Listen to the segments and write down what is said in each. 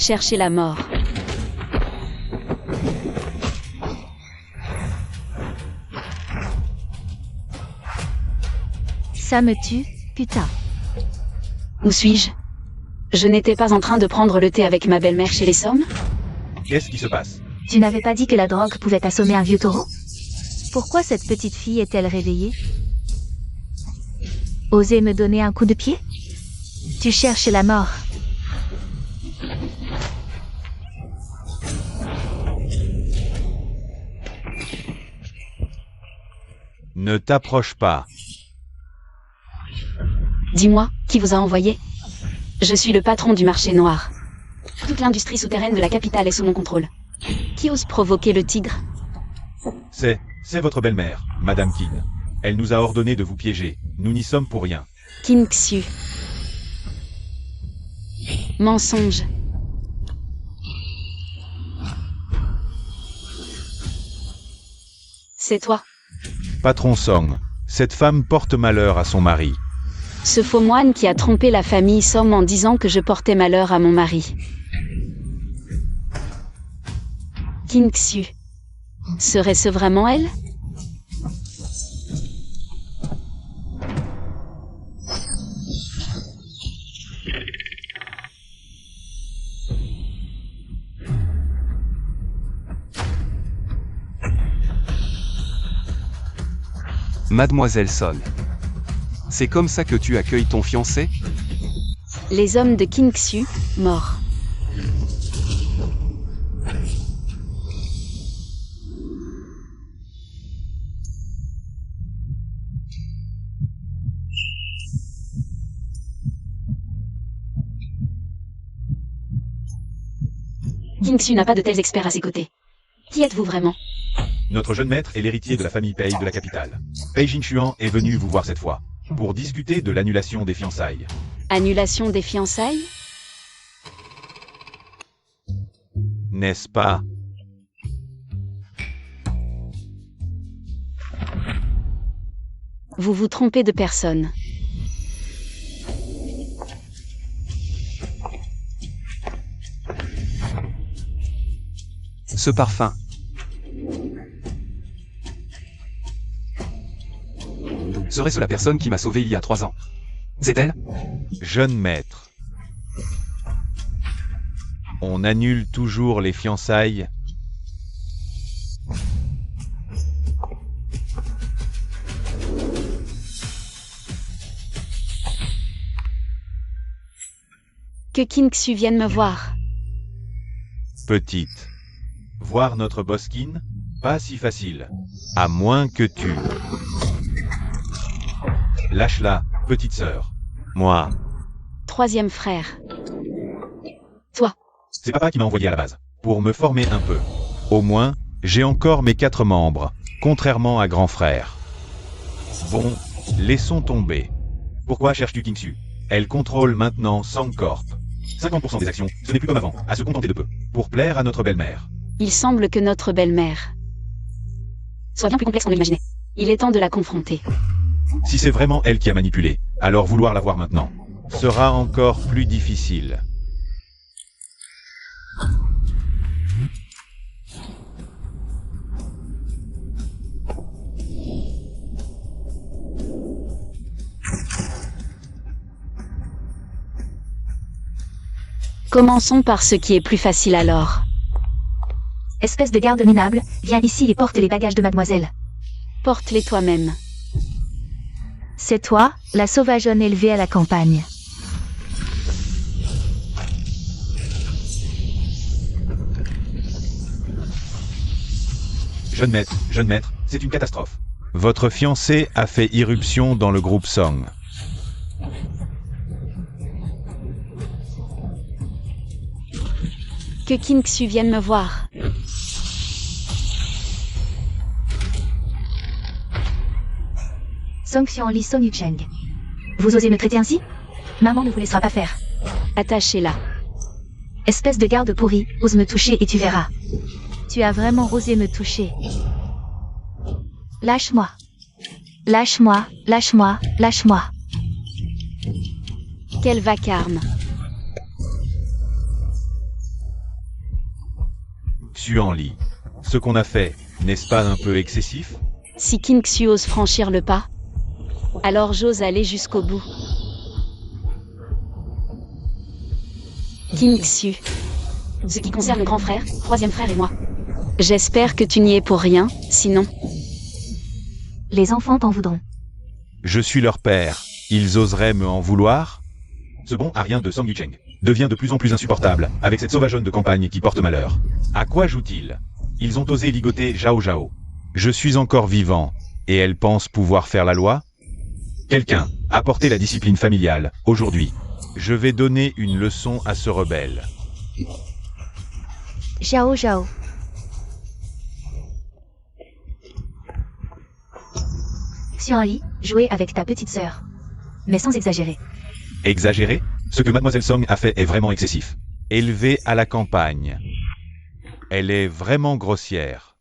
Cherchez la mort. Ça me tue, putain. Où suis-je? Je n'étais pas en train de prendre le thé avec ma belle-mère chez les Sommes? Qu'est-ce qui se passe? Tu n'avais pas dit que la drogue pouvait assommer un vieux taureau? Pourquoi cette petite fille est-elle réveillée? Osez me donner un coup de pied? Tu cherches la mort. Ne t'approche pas. Dis-moi, qui vous a envoyé? Je suis le patron du marché noir. Toute l'industrie souterraine de la capitale est sous mon contrôle. Qui ose provoquer le tigre? C'est votre belle-mère, Madame Kin. Elle nous a ordonné de vous piéger. Nous n'y sommes pour rien. Qin Xu. Mensonge. C'est toi. Patron Song, cette femme porte malheur à son mari. Ce faux moine qui a trompé la famille Somme en disant que je portais malheur à mon mari. Qin Xu. Serait-ce vraiment elle? Mademoiselle Son. C'est comme ça que tu accueilles ton fiancé? Les hommes de Qin Xu, morts. Qin Xu n'a pas de tels experts à ses côtés. Qui êtes-vous vraiment? Notre jeune maître est l'héritier de la famille Pei de la capitale. Pei Jinchuan est venu vous voir cette fois, pour discuter de l'annulation des fiançailles. Annulation des fiançailles? N'est-ce pas? Vous vous trompez de personne. Ce parfum. Serait-ce la personne qui m'a sauvé il y a 3 ans? C'est elle? Jeune maître. On annule toujours les fiançailles. Que Qin Xu vienne me voir. Petite. Voir notre Boskin? Pas si facile. À moins que tu... Lâche-la, petite sœur. Moi. Troisième frère. Toi. C'est papa qui m'a envoyé à la base, pour me former un peu. Au moins, j'ai encore mes 4 membres, contrairement à grand frère. Bon, laissons tomber. Pourquoi cherches-tu Qin Xu? Elle contrôle maintenant Sangcorp. 50% des actions, ce n'est plus comme avant, à se contenter de peu, pour plaire à notre belle-mère. Il semble que notre belle-mère soit bien plus complexe qu'on ne l'imaginait. Il est temps de la confronter. Si c'est vraiment elle qui a manipulé, alors vouloir la voir maintenant sera encore plus difficile. Commençons par ce qui est plus facile alors. Espèce de garde minable, viens ici et porte les bagages de mademoiselle. Porte-les toi-même. C'est toi, la sauvageonne élevée à la campagne. Jeune maître, c'est une catastrophe. Votre fiancé a fait irruption dans le groupe Song. Que Qin Xu vienne me voir. Song Xianli Song Yucheng. Vous osez me traiter ainsi? Maman ne vous laissera pas faire. Attachez-la. Espèce de garde pourri, ose me toucher et tu verras. Tu as vraiment osé me toucher. Lâche-moi. Lâche-moi, lâche-moi, lâche-moi. Quel vacarme. Xuanli, ce qu'on a fait, n'est-ce pas un peu excessif? Si Qin Xu ose franchir le pas, alors j'ose aller jusqu'au bout. Qin Xu. Ce qui concerne le grand frère, troisième frère et moi. J'espère que tu n'y es pour rien, sinon... Les enfants t'en voudront. Je suis leur père, ils oseraient me en vouloir? Ce bon à rien de Song Yucheng devient de plus en plus insupportable, avec cette sauvageonne de campagne qui porte malheur. À quoi joue-t-il? Ils ont osé ligoter Zhao Zhao. Je suis encore vivant, et elle pense pouvoir faire la loi? Quelqu'un, apportez la discipline familiale, aujourd'hui. Je vais donner une leçon à ce rebelle. Zhao Zhao. Xuanli, jouer avec ta petite sœur. Mais sans exagérer. Exagéré? Ce que Mademoiselle Song a fait est vraiment excessif. Élevée à la campagne. Elle est vraiment grossière.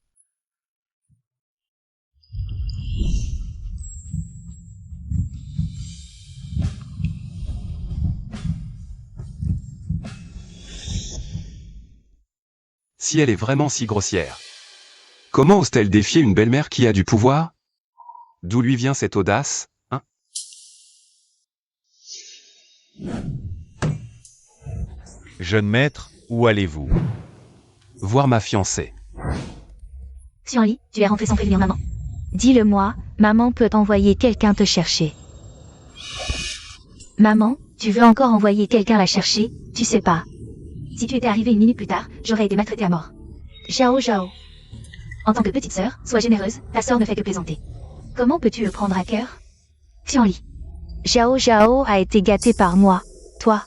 Si elle est vraiment si grossière. Comment ose-t-elle défier une belle-mère qui a du pouvoir? D'où lui vient cette audace, hein? Jeune maître, où allez-vous? Voir ma fiancée. Xuanli, tu es rentré sans prévenir maman. Dis-le-moi, maman peut envoyer quelqu'un te chercher. Maman, tu veux encore envoyer quelqu'un la chercher? Tu sais pas. Si tu étais arrivé une minute plus tard, j'aurais été maltraité à mort. Zhao Zhao. En tant que petite sœur, sois généreuse, ta sœur ne fait que plaisanter. Comment peux-tu le prendre à cœur? Xuanli. Zhao Zhao a été gâté par moi. Toi.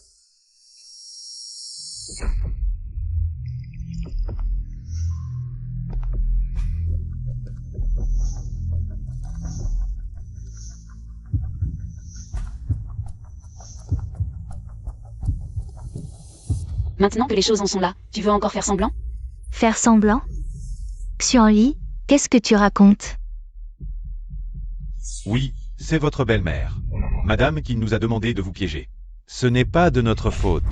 Maintenant que les choses en sont là, tu veux encore faire semblant? Faire semblant? Xuanli, qu'est-ce que tu racontes? Oui, c'est votre belle-mère. Madame qui nous a demandé de vous piéger. Ce n'est pas de notre faute.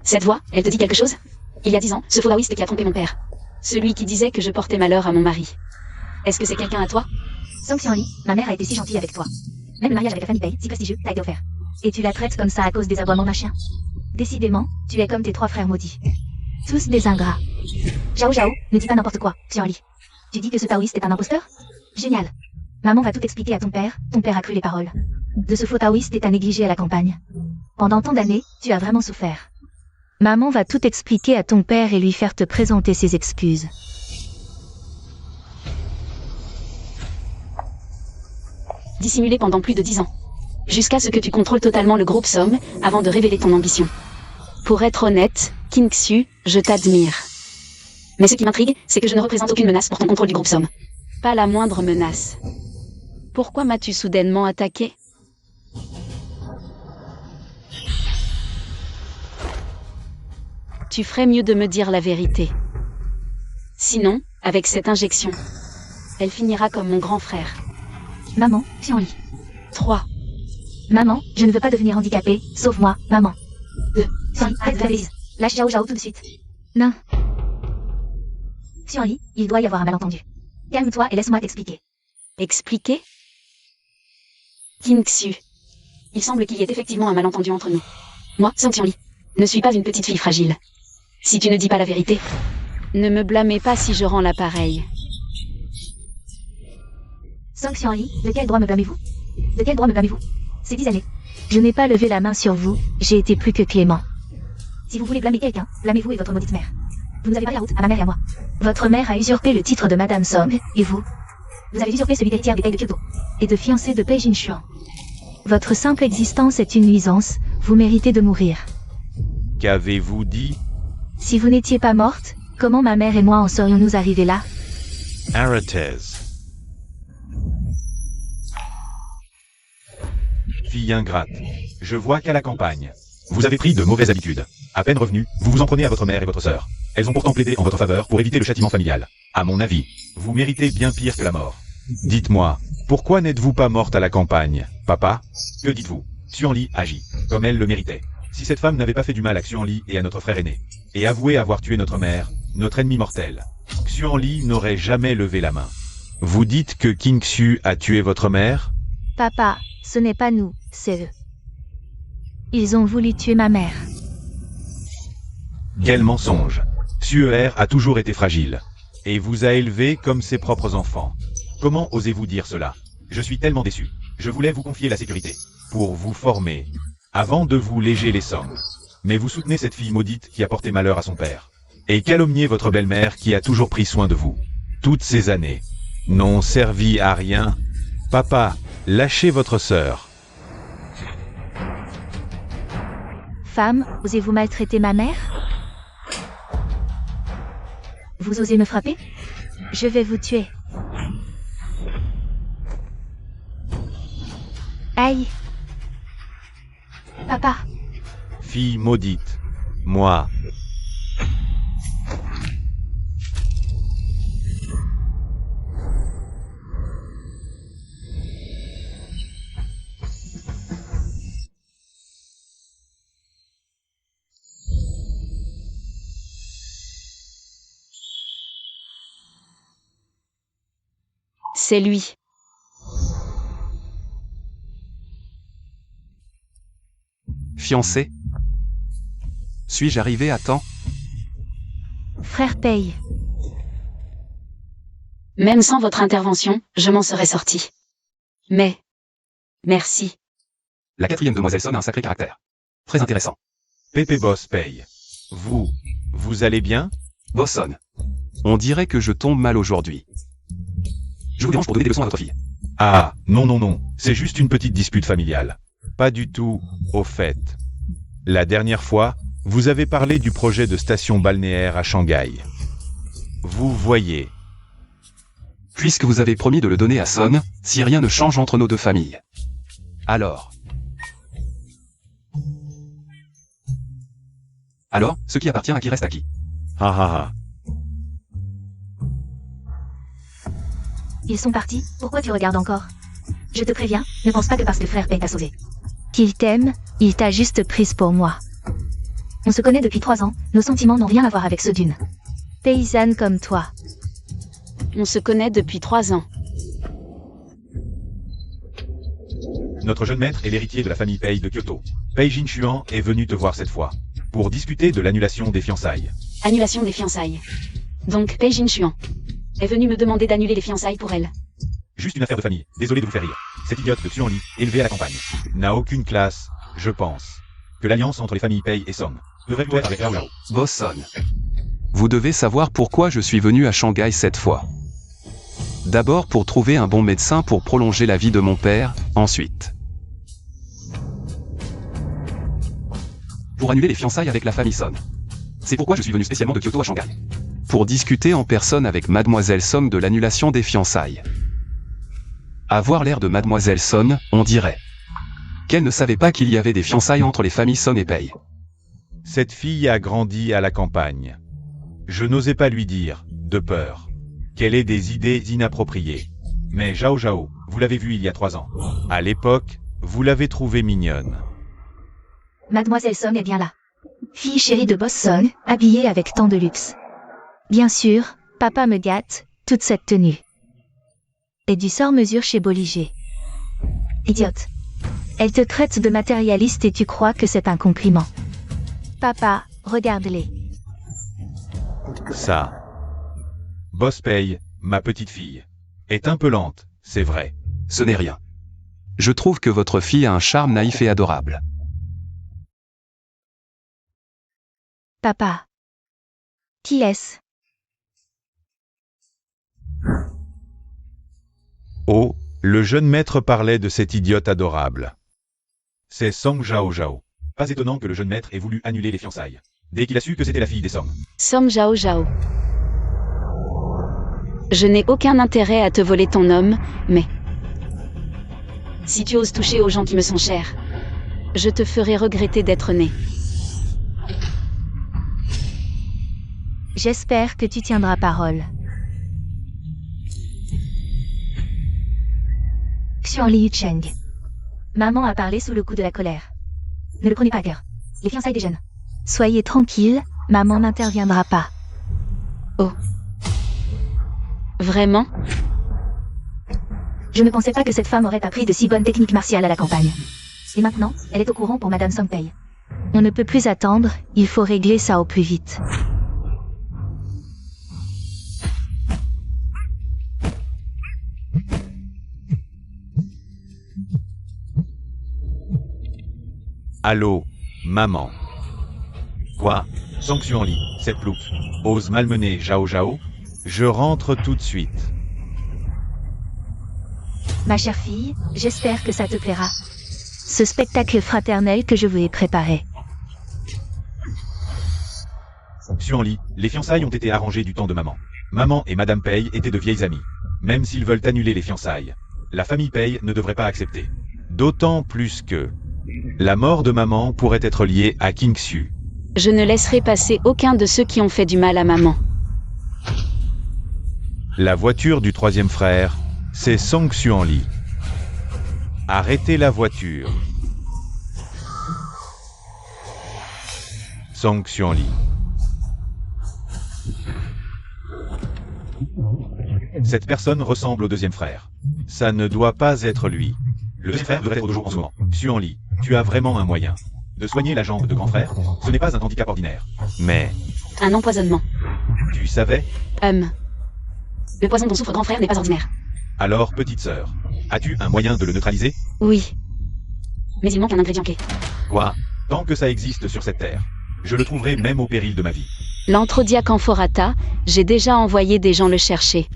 Cette voix, elle te dit quelque chose? Il y a 10 ans, ce faux taoïste qui a trompé mon père. Celui qui disait que je portais malheur à mon mari. Est-ce que c'est quelqu'un à toi? Song Xuanli, ma mère a été si gentille avec toi. Même le mariage avec la famille Pei, si prestigieux, t'a été offert. Et tu la traites comme ça à cause des aboiements d'un chien? Décidément, tu es comme tes 3 frères maudits. Tous des ingrats. Zhao Zhao, ne dis pas n'importe quoi, Xuanli. Tu dis que ce taoïste est un imposteur? Génial. Maman va tout expliquer à ton père a cru les paroles. De ce faux taoïste et t'a négligé à la campagne. Pendant tant d'années, tu as vraiment souffert. Maman va tout expliquer à ton père et lui faire te présenter ses excuses. Dissimulé pendant plus de 10 ans. Jusqu'à ce que tu contrôles totalement le groupe Somme, avant de révéler ton ambition. Pour être honnête, Qin Xu, je t'admire. Mais ce qui m'intrigue, c'est que je ne représente aucune menace pour ton contrôle du groupe Somme. Pas la moindre menace. Pourquoi m'as-tu soudainement attaqué? Tu ferais mieux de me dire la vérité. Sinon, avec cette injection, elle finira comme mon grand frère. Maman, Xuanli. 3. Maman, je ne veux pas devenir handicapée, sauve-moi, maman. 2. Xuanli, arrête de faire des bêtises. Lâche Zhao Zhao tout de suite. Non. Xuanli, il doit y avoir un malentendu. Calme-toi et laisse-moi t'expliquer. Expliquer? Qin Xu. Il semble qu'il y ait effectivement un malentendu entre nous. Moi, Song Xuanli, ne suis pas une petite fille fragile. Si tu ne dis pas la vérité, ne me blâmez pas si je rends l'appareil. Song Xuanli, de quel droit me blâmez-vous? De quel droit me blâmez-vous? Ces 10 années. Je n'ai pas levé la main sur vous, j'ai été plus que clément. Si vous voulez blâmer quelqu'un, blâmez-vous et votre maudite mère. Vous nous avez barré la route à ma mère et à moi. Votre mère a usurpé le titre de Madame Song, et vous? Vous avez usurpé celui d'héritière des Pei de Kyoto. Et de fiancée de Pei Jinshuan. Votre simple existence est une nuisance, vous méritez de mourir. Qu'avez-vous dit? Si vous n'étiez pas morte, comment ma mère et moi en serions-nous arrivés là? Arrêtez. Fille ingrate. Je vois qu'à la campagne, vous avez pris de mauvaises habitudes. À peine revenu, vous vous en prenez à votre mère et votre sœur. Elles ont pourtant plaidé en votre faveur pour éviter le châtiment familial. À mon avis, vous méritez bien pire que la mort. Dites-moi, pourquoi n'êtes-vous pas morte à la campagne, papa? Que dites-vous? Xuanli agit, comme elle le méritait. Si cette femme n'avait pas fait du mal à Xuanli et à notre frère aîné, et avoué avoir tué notre mère, notre ennemi mortel. Xuanli n'aurait jamais levé la main. Vous dites que King Xu a tué votre mère? Papa, ce n'est pas nous, c'est eux. Ils ont voulu tuer ma mère. Quel mensonge! Xuer a toujours été fragile, et vous a élevé comme ses propres enfants. Comment osez-vous dire cela? Je suis tellement déçu. Je voulais vous confier la sécurité, pour vous former, avant de vous léger les sommes. Mais vous soutenez cette fille maudite qui a porté malheur à son père. Et calomniez votre belle-mère qui a toujours pris soin de vous. Toutes ces années n'ont servi à rien. Papa, lâchez votre sœur. Femme, osez-vous maltraiter ma mère? Vous osez me frapper? Je vais vous tuer. Aïe! Papa! Fille maudite, moi. C'est lui. Fiancé? Suis-je arrivé à temps? Frère paye. Même sans votre intervention, je m'en serais sorti. Mais... merci. La quatrième demoiselle Son a un sacré caractère. Très intéressant. Pépé Boss paye. Vous allez bien? Bosson. On dirait que je tombe mal aujourd'hui. Je vous dérange pour donner des leçons à votre fille. Ah, non, c'est juste une petite dispute familiale. Pas du tout, au fait. La dernière fois, vous avez parlé du projet de station balnéaire à Shanghai. Vous voyez. Puisque vous avez promis de le donner à Son, si rien ne change entre nos deux familles. Alors, ce qui appartient à qui reste à qui? Ah. Ils sont partis, pourquoi tu regardes encore? Je te préviens, ne pense pas que parce que frère paye t'a sauvé. Qu'il t'aime, il t'a juste prise pour moi. On se connaît depuis 3 ans, nos sentiments n'ont rien à voir avec ceux d'une paysanne comme toi. On se connaît depuis 3 ans. Notre jeune maître est l'héritier de la famille Pei de Kyoto. Pei Jinshuan est venu te voir cette fois, pour discuter de l'annulation des fiançailles. Annulation des fiançailles. Donc, Pei Jinshuan est venu me demander d'annuler les fiançailles pour elle. Juste une affaire de famille, désolé de vous faire rire. Cette idiote de Xuanli, élevée à la campagne, n'a aucune classe, je pense. Que l'alliance entre les familles Pei et Song devrait être avec Lao. Bosson. Vous devez savoir pourquoi je suis venu à Shanghai cette fois. D'abord pour trouver un bon médecin pour prolonger la vie de mon père, ensuite pour annuler les fiançailles avec la famille Son. C'est pourquoi je suis venu spécialement de Kyoto à Shanghai. Pour discuter en personne avec Mademoiselle Song de l'annulation des fiançailles. Avoir l'air de Mademoiselle Son, on dirait qu'elle ne savait pas qu'il y avait des fiançailles entre les familles Son et Pei. Cette fille a grandi à la campagne. Je n'osais pas lui dire, de peur, qu'elle ait des idées inappropriées. Mais Zhao Zhao, vous l'avez vue il y a 3 ans. À l'époque, vous l'avez trouvée mignonne. Mademoiselle Son est bien là. Fille chérie de Boss Son, habillée avec tant de luxe. Bien sûr, papa me gâte, toute cette tenue. Et du sort-mesure chez Bolliger. Idiote. Elle te traite de matérialiste et tu crois que c'est un compliment. Papa, regarde-les. Ça. Boss Pei, ma petite fille, est un peu lente, c'est vrai. Ce n'est rien. Je trouve que votre fille a un charme naïf et adorable. Papa. Qui est-ce? Oh, le jeune maître parlait de cette idiote adorable. C'est Song Zhao Zhao. Pas étonnant que le jeune maître ait voulu annuler les fiançailles. Dès qu'il a su que c'était la fille des Song. Song Zhao Zhao. Je n'ai aucun intérêt à te voler ton homme, mais... si tu oses toucher aux gens qui me sont chers, je te ferai regretter d'être né. J'espère que tu tiendras parole. Xuanli Yucheng. Maman a parlé sous le coup de la colère. Ne le prenez pas à cœur. Les fiançailles des jeunes. Soyez tranquille, maman n'interviendra pas. Vraiment? Je ne pensais pas que cette femme aurait appris de si bonnes techniques martiales à la campagne. Et maintenant, elle est au courant pour Madame Songpei. On ne peut plus attendre, il faut régler ça au plus vite. Allô, maman. Quoi? Sanction Li, cette loupe, ose malmener Zhao Zhao? Je rentre tout de suite. Ma chère fille, j'espère que ça te plaira. Ce spectacle fraternel que je vous ai préparé. Xuan Li, les fiançailles ont été arrangées du temps de maman. Maman et Madame Pei étaient de vieilles amies. Même s'ils veulent annuler les fiançailles, la famille Pei ne devrait pas accepter. D'autant plus que la mort de maman pourrait être liée à King Xu. Je ne laisserai passer aucun de ceux qui ont fait du mal à maman. La voiture du troisième frère, c'est Song Xuan Li. Arrêtez la voiture. Song Xuan Li. Cette personne ressemble au deuxième frère. Ça ne doit pas être lui. Le deuxième frère devrait être de jour en ce moment. Xuan Li, tu as vraiment un moyen de soigner la jambe de grand frère. Ce n'est pas un handicap ordinaire. Mais, Un empoisonnement. tu savais? Le poison dont souffre grand frère n'est pas ordinaire. Alors, petite sœur, as-tu un moyen de le neutraliser? Oui. Mais il manque un ingrédient clé. Quoi? Tant que ça existe sur cette terre, je le trouverai même au péril de ma vie. L'Anthrodyak Amphoratha, j'ai déjà envoyé des gens le chercher.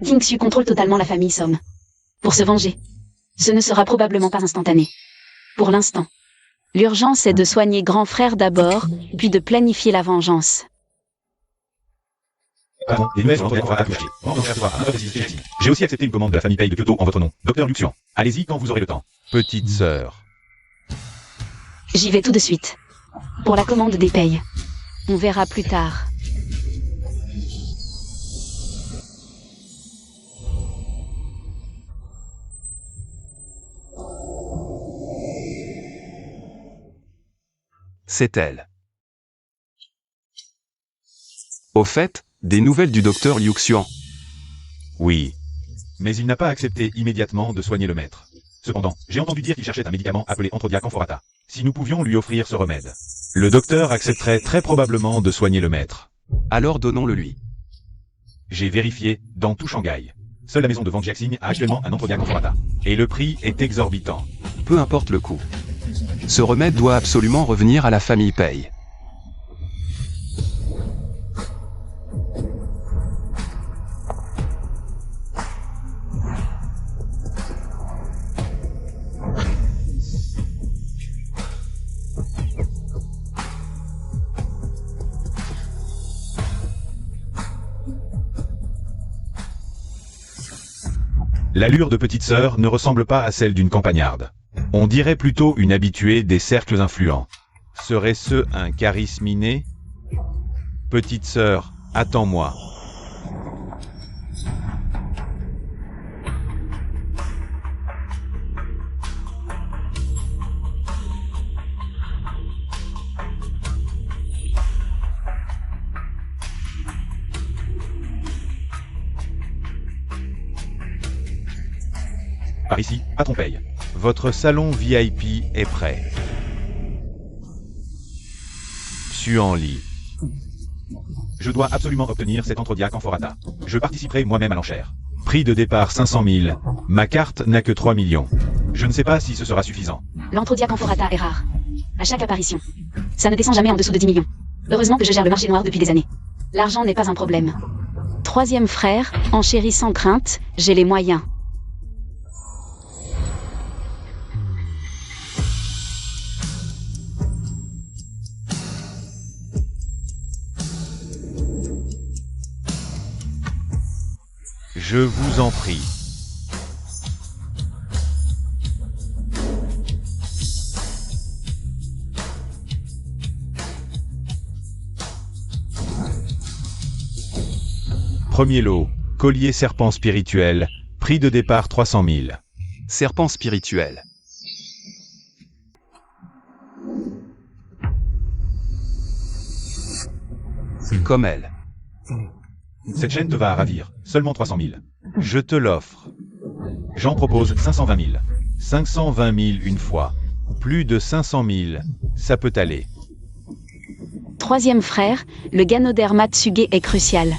King Xu contrôle totalement la famille Somme. Pour se venger. Ce ne sera probablement pas instantané. Pour l'instant. L'urgence est de soigner grand frère d'abord, puis de planifier la vengeance. Pardon, les nouvelles sont accouchées. J'ai aussi accepté une commande de la famille Pei de Kyoto en votre nom. Docteur Luxian. Allez-y quand vous aurez le temps. Petite sœur. J'y vais tout de suite. Pour la commande des payes. On verra plus tard. C'est elle. Au fait, des nouvelles du docteur Liu Xian. Oui. Mais il n'a pas accepté immédiatement de soigner le maître. Cependant, j'ai entendu dire qu'il cherchait un médicament appelé Anthrodyak Amphoratha. Si nous pouvions lui offrir ce remède, le docteur accepterait très probablement de soigner le maître. Alors donnons-le lui. J'ai vérifié dans tout Shanghai. Seule la maison de Wang Jiaxing a actuellement un Anthrodyak Amphoratha. Et le prix est exorbitant. Peu importe le coût. Ce remède doit absolument revenir à la famille Pei. L'allure de petite sœur ne ressemble pas à celle d'une campagnarde. On dirait plutôt une habituée des cercles influents. Serait-ce un charisme inné? Petite sœur, attends-moi. Par ici, patron Pei. Votre salon VIP est prêt. Xuan Li. Je dois absolument obtenir cet Anthrodyak Amphoratha. Je participerai moi-même à l'enchère. Prix de départ 500 000. Ma carte n'a que 3 millions. Je ne sais pas si ce sera suffisant. L'Anthrodyak Amphoratha est rare. À chaque apparition. Ça ne descend jamais en dessous de 10 millions. Heureusement que je gère le marché noir depuis des années. L'argent n'est pas un problème. Troisième frère, enchéri sans crainte, j'ai les moyens. Je vous en prie. Premier lot, collier serpent spirituel, prix de départ 300 000. Serpent spirituel. Comme elle. Cette chaîne te va à ravir, seulement 300 000. Je te l'offre. J'en propose 520 000. 520 000 une fois. Plus de 500 000, ça peut aller. Troisième frère, le Ganoderma Tsuge est crucial.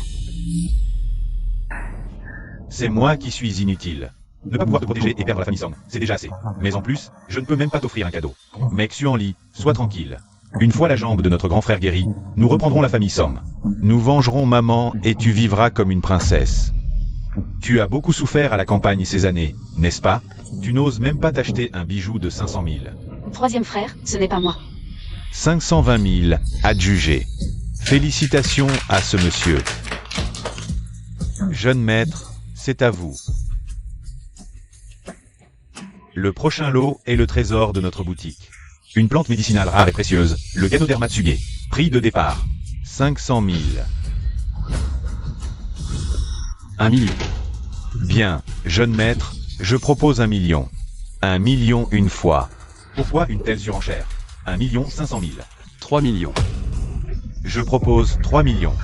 C'est moi qui suis inutile. Ne pas pouvoir te protéger et perdre la famille Song, c'est déjà assez. Mais en plus, je ne peux même pas t'offrir un cadeau. Mec Xuanli, sois tranquille. Une fois la jambe de notre grand frère guérie, nous reprendrons la famille Song. Nous vengerons maman et tu vivras comme une princesse. Tu as beaucoup souffert à la campagne ces années, n'est-ce pas? Tu n'oses même pas t'acheter un bijou de 500 000. Troisième frère, ce n'est pas moi. 520 000, adjugé. Félicitations à ce monsieur. Jeune maître, c'est à vous. Le prochain lot est le trésor de notre boutique. Une plante médicinale rare et précieuse, le Ganoderma Tsuge. Prix de départ, 500 000. 1 million. Bien, jeune maître, je propose 1 million. 1 million une fois. Pourquoi une telle surenchère? 1 500 000. 3 millions. Je propose 3 millions.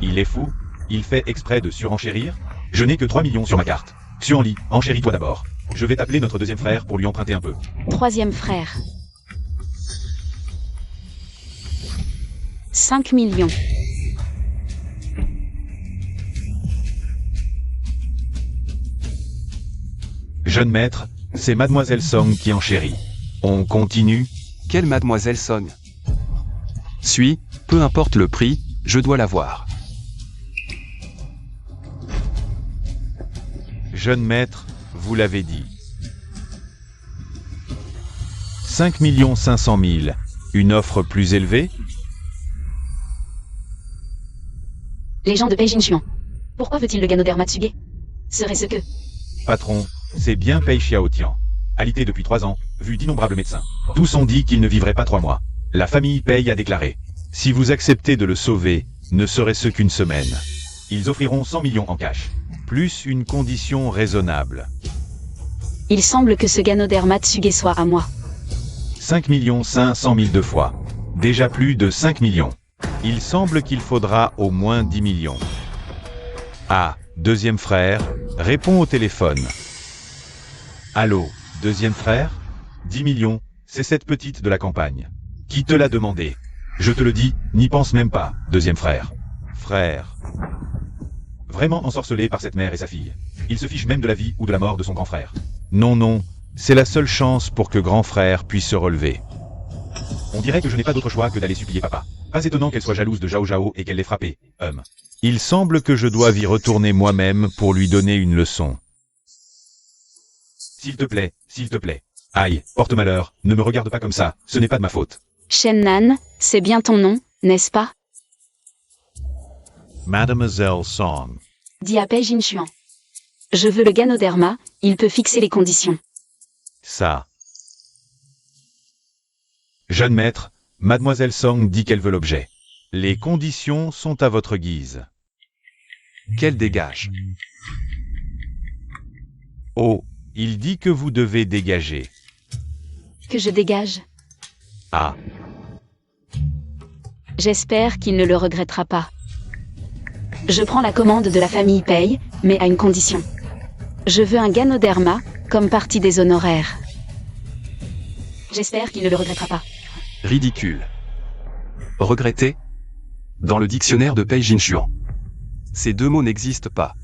Il est fou? Il fait exprès de surenchérir? Je n'ai que 3 millions sur ma carte. Xuanli, enchéris-toi d'abord. Je vais t'appeler notre deuxième frère pour lui emprunter un peu. Troisième frère. 5 millions. Jeune maître, c'est Mademoiselle Song qui enchérit. On continue? Quelle Mademoiselle Song? Suis, peu importe le prix, je dois l'avoir. Jeune maître, vous l'avez dit. 5 500 000. Une offre plus élevée? Les gens de Pei Jinchuan. Pourquoi veut-il le Ganoderma Tsuge? Serait-ce que... Patron, c'est bien Pei Xiaotian. Alité depuis 3 ans, vu d'innombrables médecins. Tous ont dit qu'il ne vivrait pas 3 mois. La famille Pei a déclaré. Si vous acceptez de le sauver, ne serait-ce qu'une semaine. Ils offriront 100 millions en cash. Plus une condition raisonnable. Il semble que ce Ganoderma Tsuge soit à moi. 5 500 000 deux fois. Déjà plus de 5 millions. Il semble qu'il faudra au moins 10 millions. Ah, deuxième frère, réponds au téléphone. Allô, deuxième frère? 10 millions, c'est cette petite de la campagne. Qui te l'a demandé? Je te le dis, n'y pense même pas, deuxième frère. Frère. Vraiment ensorcelé par cette mère et sa fille. Il se fiche même de la vie ou de la mort de son grand frère. Non, non, c'est la seule chance pour que grand frère puisse se relever. On dirait que je n'ai pas d'autre choix que d'aller supplier papa. Pas étonnant qu'elle soit jalouse de Zhao Zhao et qu'elle l'ait frappé, Il semble que je doive y retourner moi-même pour lui donner une leçon. S'il te plaît, s'il te plaît. Aïe, porte malheur, ne me regarde pas comme ça, ce n'est pas de ma faute. Shennan, c'est bien ton nom, n'est-ce pas? Mademoiselle Song. Dis à Pei Jinchuan. Je veux le Ganoderma, il peut fixer les conditions. Ça. Jeune maître, Mademoiselle Song dit qu'elle veut l'objet. Les conditions sont à votre guise. Qu'elle dégage. Oh, il dit que vous devez dégager. Que je dégage? Ah, J'espère qu'il ne le regrettera pas. Je prends la commande de la famille Pei, mais à une condition. Je veux un Ganoderma, comme partie des honoraires. J'espère qu'il ne le regrettera pas. Ridicule. Regretter? Dans le dictionnaire de Pei Jinchuan. Ces deux mots n'existent pas.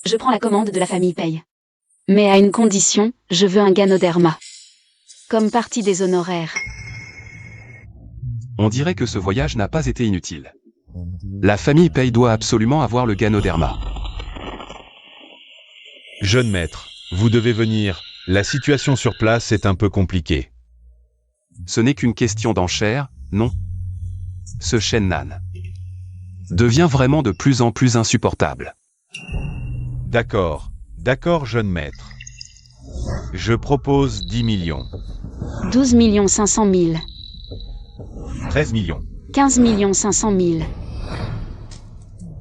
Je prends la commande de la famille Pei. Mais à une condition, je veux un Ganoderma. Comme partie des honoraires. On dirait que ce voyage n'a pas été inutile. La famille Pei doit absolument avoir le Ganoderma. jeune maître, vous devez venir. La situation sur place est un peu compliquée. Ce n'est qu'une question d'enchère, non? Ce Shennan devient vraiment de plus en plus insupportable. D'accord, d'accord jeune maître. Je propose 10 millions. 12 500 000. 13 millions. 15 500 000.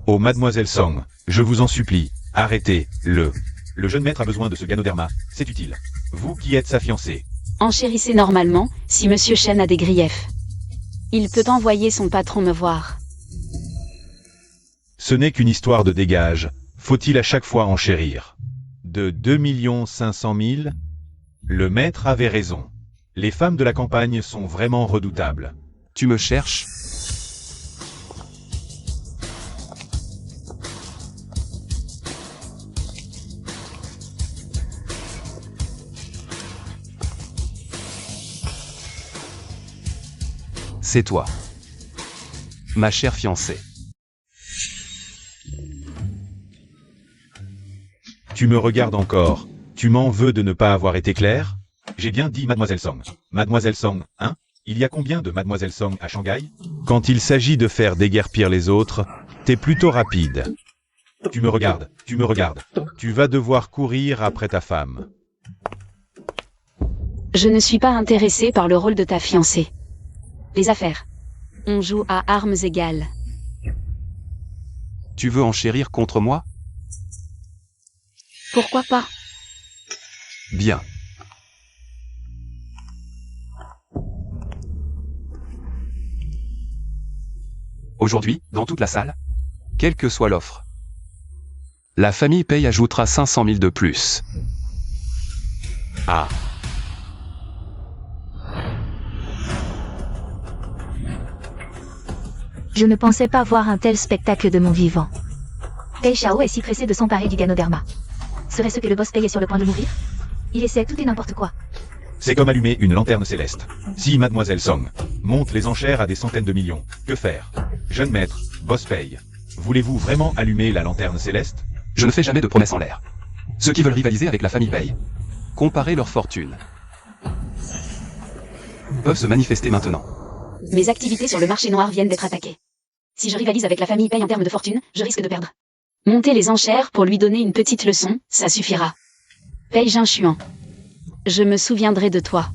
Oh mademoiselle Song, je vous en supplie, arrêtez, le jeune maître a besoin de ce Ganoderma, c'est utile. Vous qui êtes sa fiancée. Enchérissez normalement, si Monsieur Shen a des griefs. Il peut envoyer son patron me voir. Ce n'est qu'une histoire de dégage. Faut-il à chaque fois enchérir? De 2 500 000? Le maître avait raison. Les femmes de la campagne sont vraiment redoutables. Tu me cherches? C'est toi. Ma chère fiancée. Tu me regardes encore. Tu m'en veux de ne pas avoir été clair? J'ai bien dit Mademoiselle Song. Mademoiselle Song, hein? Il y a combien de Mademoiselle Song à Shanghai? Quand il s'agit de faire déguerpir les autres, t'es plutôt rapide. Tu me regardes, tu me regardes. Tu vas devoir courir après ta femme. Je ne suis pas intéressé par le rôle de ta fiancée. Les affaires. On joue à armes égales. Tu veux enchérir contre moi? Pourquoi pas? Bien. Aujourd'hui, dans toute la salle, quelle que soit l'offre, la famille Pei ajoutera 500 000 de plus. Ah. Je ne pensais pas voir un tel spectacle de mon vivant. Pei Xiao est si pressé de s'emparer du Ganoderma. Serait-ce que le boss Pei est sur le point de mourir? Il essaie tout et n'importe quoi. C'est comme allumer une lanterne céleste. Si Mademoiselle Song monte les enchères à des centaines de millions, que faire? Jeune maître, boss Pei, voulez-vous vraiment allumer la lanterne céleste? Je ne fais jamais de promesses en l'air. Ceux qui veulent rivaliser avec la famille Pei, comparer leur fortune, peuvent se manifester maintenant. Mes activités sur le marché noir viennent d'être attaquées. Si je rivalise avec la famille Pei en termes de fortune, je risque de perdre. Monter les enchères pour lui donner une petite leçon, ça suffira. Pei Jinshuan. Je me souviendrai de toi.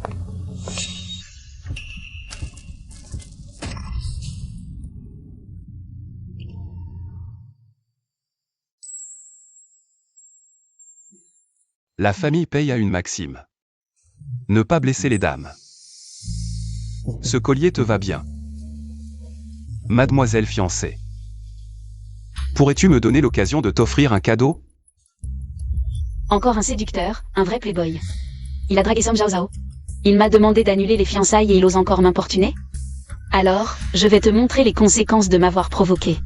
La famille Pei a une maxime. Ne pas blesser les dames. Ce collier te va bien. Mademoiselle fiancée. Pourrais-tu me donner l'occasion de t'offrir un cadeau? Encore un séducteur, un vrai playboy. Il a dragué Song Zhao Zhao. Il m'a demandé d'annuler les fiançailles et il ose encore m'importuner? Alors, je vais te montrer les conséquences de m'avoir provoqué.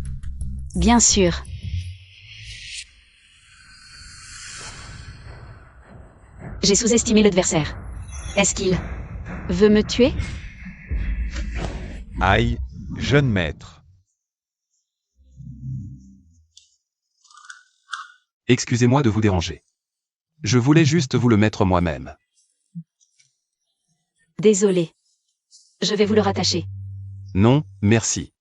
Bien sûr. J'ai sous-estimé l'adversaire. Est-ce qu'il veut me tuer? Aïe, jeune maître. Excusez-moi de vous déranger. Je voulais juste vous le mettre moi-même. Désolé. Je vais vous le rattacher. Non, merci.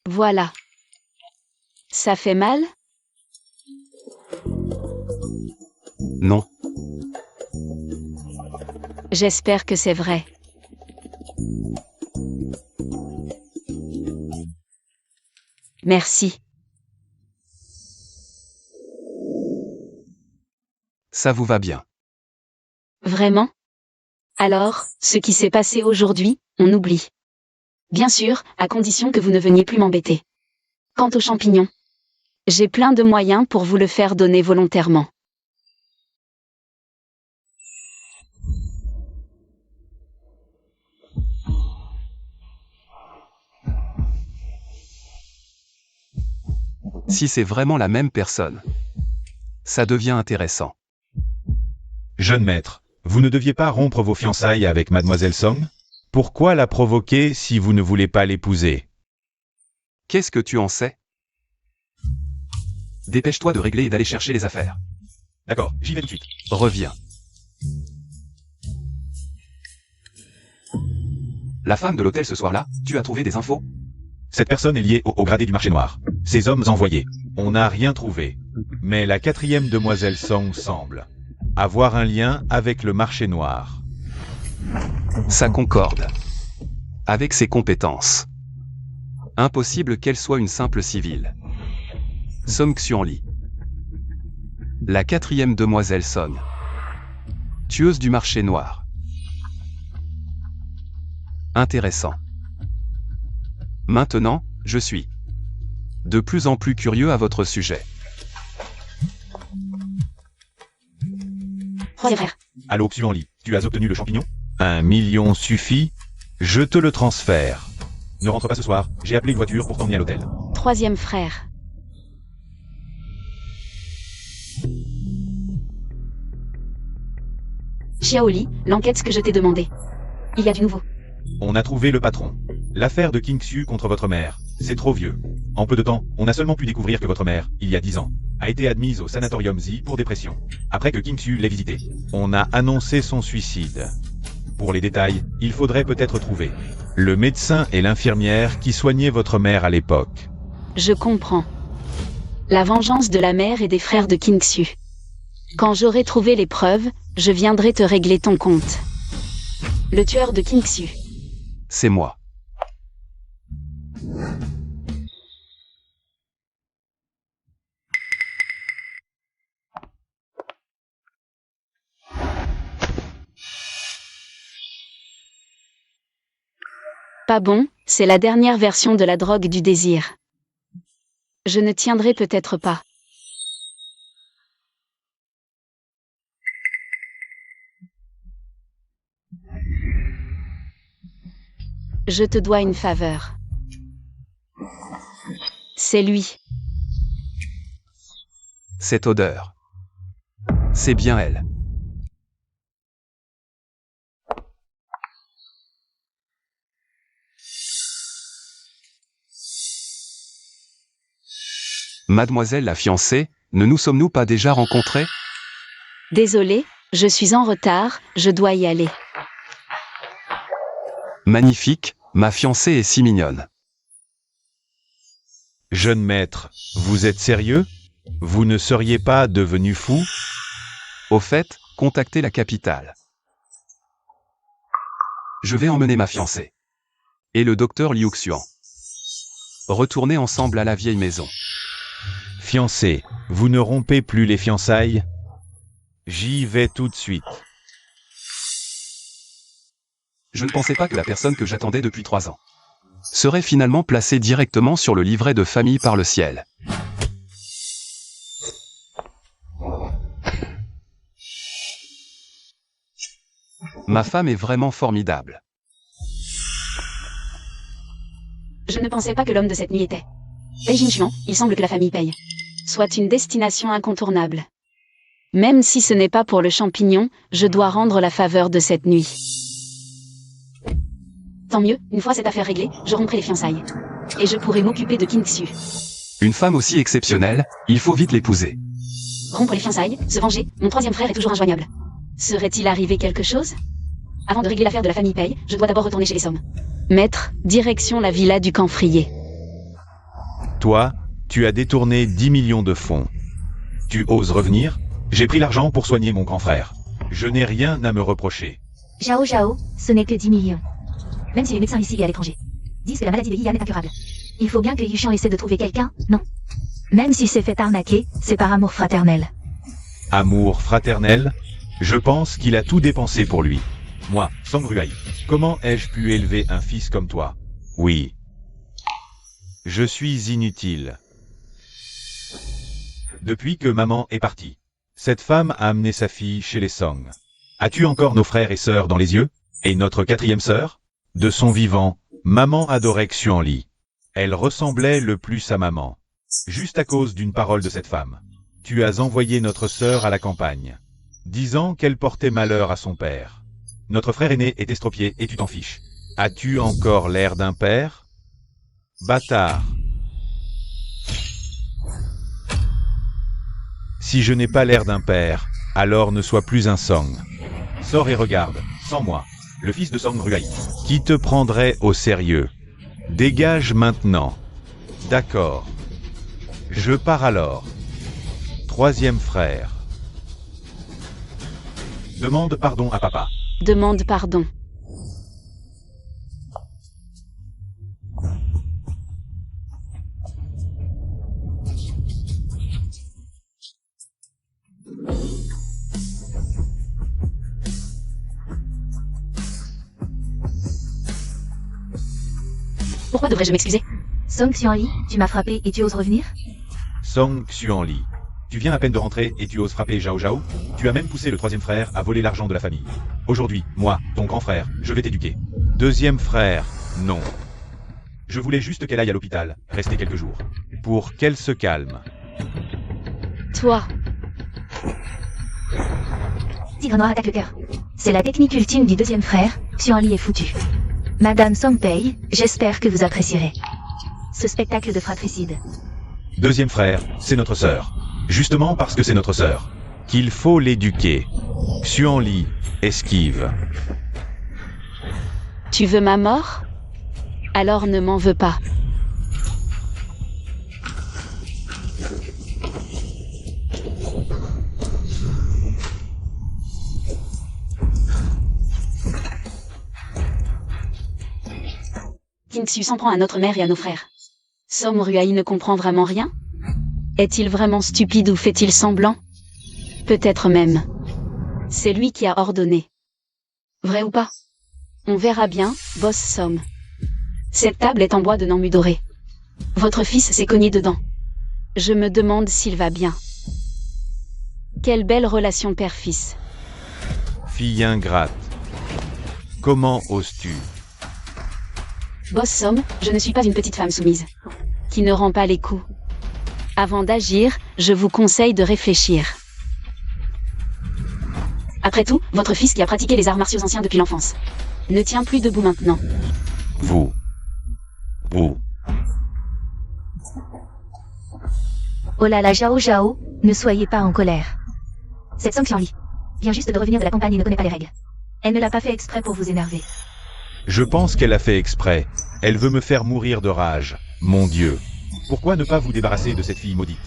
Voilà. Ça fait mal? Non. J'espère que c'est vrai. Merci. Ça vous va bien. Vraiment? Alors, ce qui s'est passé aujourd'hui, on oublie. Bien sûr, à condition que vous ne veniez plus m'embêter. Quant aux champignons, j'ai plein de moyens pour vous le faire donner volontairement. Si c'est vraiment la même personne, ça devient intéressant. Jeune maître, vous ne deviez pas rompre vos fiançailles avec Mademoiselle Song? Pourquoi la provoquer si vous ne voulez pas l'épouser? Qu'est-ce que tu en sais? Dépêche-toi de régler et d'aller chercher les affaires. D'accord, j'y vais tout de suite. Reviens. La femme de l'hôtel ce soir-là, tu as trouvé des infos? Cette personne est liée au gradé du marché noir. Ces hommes envoyés. On n'a rien trouvé. Mais la 4e demoiselle Song semble avoir un lien avec le marché noir. Ça concorde. Avec ses compétences. Impossible qu'elle soit une simple civile. Song Xuanli. La 4e demoiselle Son. Tueuse du marché noir. Intéressant. Maintenant, je suis de plus en plus curieux à votre sujet. Troisième frère. Allô, Xuanli, tu as obtenu le champignon? 1 million suffit. Je te le transfère. Ne rentre pas ce soir, j'ai appelé une voiture pour t'emmener à l'hôtel. Troisième frère. Xiaoli, l'enquête que je t'ai demandé. Il y a du nouveau. On a trouvé le patron. L'affaire de King Xu contre votre mère, c'est trop vieux. En peu de temps, on a seulement pu découvrir que votre mère, il y a 10 ans, a été admise au sanatorium Z pour dépression. Après que King Xu l'ait visité. On a annoncé son suicide. Pour les détails, il faudrait peut-être trouver le médecin et l'infirmière qui soignaient votre mère à l'époque. Je comprends. La vengeance de la mère et des frères de King Xu. Quand j'aurai trouvé les preuves, je viendrai te régler ton compte. Le tueur de King Xu. C'est moi. Pas bon, c'est la dernière version de la drogue du désir. Je ne tiendrai peut-être pas. Je te dois une faveur. C'est lui. Cette odeur. C'est bien elle. Mademoiselle la fiancée, ne nous sommes-nous pas déjà rencontrés? Désolé, je suis en retard, je dois y aller. Magnifique, ma fiancée est si mignonne. Jeune maître, vous êtes sérieux? Vous ne seriez pas devenu fou? Au fait, contactez la capitale. Je vais emmener ma fiancée. Et le docteur Liu Xuan. Retournez ensemble à la vieille maison. Fiancé, vous ne rompez plus les fiançailles? J'y vais tout de suite. Je ne pensais pas que la personne que j'attendais depuis 3 ans serait finalement placée directement sur le livret de famille par le ciel. Ma femme est vraiment formidable. Je ne pensais pas que l'homme de cette nuit était. Pei Jinchuan, il semble que la famille paye. Soit une destination incontournable. Même si ce n'est pas pour le champignon, je dois rendre la faveur de cette nuit. Tant mieux, une fois cette affaire réglée, je romprai les fiançailles. Et je pourrai m'occuper de King Xu. Une femme aussi exceptionnelle, il faut vite l'épouser. Rompre les fiançailles, se venger, mon troisième frère est toujours injoignable. Serait-il arrivé quelque chose? Avant de régler l'affaire de la famille Paye, je dois d'abord retourner chez les Sommes. Maître, direction la villa du Camphrier. Toi, tu as détourné 10 millions de fonds. Tu oses revenir? J'ai pris l'argent pour soigner mon grand frère. Je n'ai rien à me reprocher. Zhao Zhao, ce n'est que 10 millions. Même si les médecins ici et à l'étranger disent que la maladie de Yian est incurable. Il faut bien que Yushan essaie de trouver quelqu'un, non? Même si c'est fait arnaquer, c'est par amour fraternel. Amour fraternel? Je pense qu'il a tout dépensé pour lui. Moi, Song Ruai, comment ai-je pu élever un fils comme toi? Oui. Je suis inutile. Depuis que maman est partie, cette femme a amené sa fille chez les Song. As-tu encore nos frères et sœurs dans les yeux? Et notre 4e sœur? De son vivant, maman adorait Xuanli. Elle ressemblait le plus à maman. Juste à cause d'une parole de cette femme. Tu as envoyé notre sœur à la campagne, disant qu'elle portait malheur à son père. Notre frère aîné est estropié et tu t'en fiches. As-tu encore l'air d'un père? Bâtard. Si je n'ai pas l'air d'un père, alors ne sois plus un Song. Sors et regarde, sans moi, le fils de Song Ruai, qui te prendrait au sérieux. Dégage maintenant. D'accord. Je pars alors. 3e frère. Demande pardon à papa. Demande pardon. Pourquoi devrais-je m'excuser? Song Xianli, tu m'as frappé et tu oses revenir? Song Xuanli. Tu viens à peine de rentrer et tu oses frapper Zhao Zhao? Tu as même poussé le troisième frère à voler l'argent de la famille. Aujourd'hui, moi, ton grand frère, je vais t'éduquer. Deuxième frère, non. Je voulais juste qu'elle aille à l'hôpital, rester quelques jours. Pour qu'elle se calme. Toi, Tigre noir attaque le cœur. C'est la technique ultime du deuxième frère, Xianli est foutu. Madame Songpei, j'espère que vous apprécierez ce spectacle de fratricide. Deuxième frère, c'est notre sœur. Justement parce que c'est notre sœur. Qu'il faut l'éduquer. Xuanli, esquive. tu veux ma mort? Alors ne m'en veux pas. Kingsu s'en prend à notre mère et à nos frères. Som Ruai ne comprend vraiment rien? Est-il vraiment stupide ou fait-il semblant? Peut-être même. C'est lui qui a ordonné. Vrai ou pas? On verra bien, boss Som. Cette table est en bois de Nambu doré. Votre fils s'est cogné dedans. Je me demande s'il va bien. Quelle belle relation père-fils. Fille ingrate. Comment oses-tu? Boss Som, je ne suis pas une petite femme soumise, qui ne rend pas les coups. Avant d'agir, je vous conseille de réfléchir. Après tout, votre fils qui a pratiqué les arts martiaux anciens depuis l'enfance ne tient plus debout maintenant. Vous. Oh là là, Zhao Zhao, ne soyez pas en colère. Cette Song Xianli vient juste de revenir de la campagne et ne connaît pas les règles. Elle ne l'a pas fait exprès pour vous énerver. Je pense qu'elle a fait exprès. Elle veut me faire mourir de rage. Mon Dieu. Pourquoi ne pas vous débarrasser de cette fille maudite?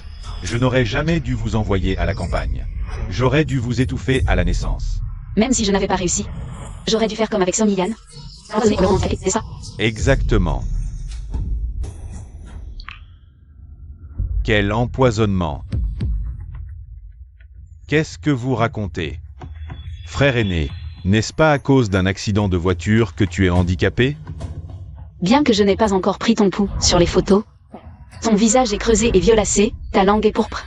Je n'aurais jamais dû vous envoyer à la campagne. J'aurais dû vous étouffer à la naissance. Même si je n'avais pas réussi, j'aurais dû faire comme avec Som Yian. C'est ça? Exactement. Quel empoisonnement. Qu'est-ce que vous racontez? Frère aîné, n'est-ce pas à cause d'un accident de voiture que tu es handicapé? Bien que je n'ai pas encore pris ton pouls sur les photos, ton visage est creusé et violacé, ta langue est pourpre.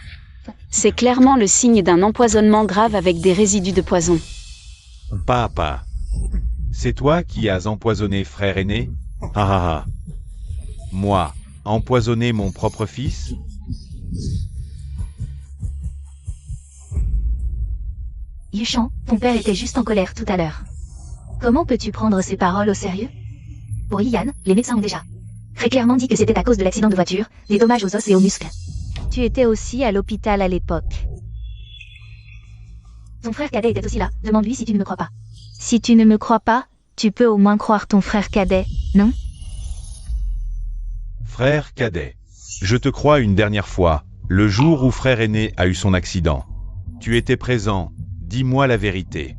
C'est clairement le signe d'un empoisonnement grave avec des résidus de poison. Papa. C'est toi qui as empoisonné frère aîné? Ah ah ah. Moi, empoisonner mon propre fils? Yushan, ton père était juste en colère tout à l'heure. Comment peux-tu prendre ces paroles au sérieux? Pour Yian, les médecins ont déjà très clairement dit que c'était à cause de l'accident de voiture, des dommages aux os et aux muscles. Tu étais aussi à l'hôpital à l'époque. Ton frère cadet était aussi là, demande-lui si tu ne me crois pas. Si tu ne me crois pas, tu peux au moins croire ton frère cadet, non? Frère cadet. Je te crois une dernière fois, le jour où frère aîné a eu son accident. Tu étais présent, dis-moi la vérité.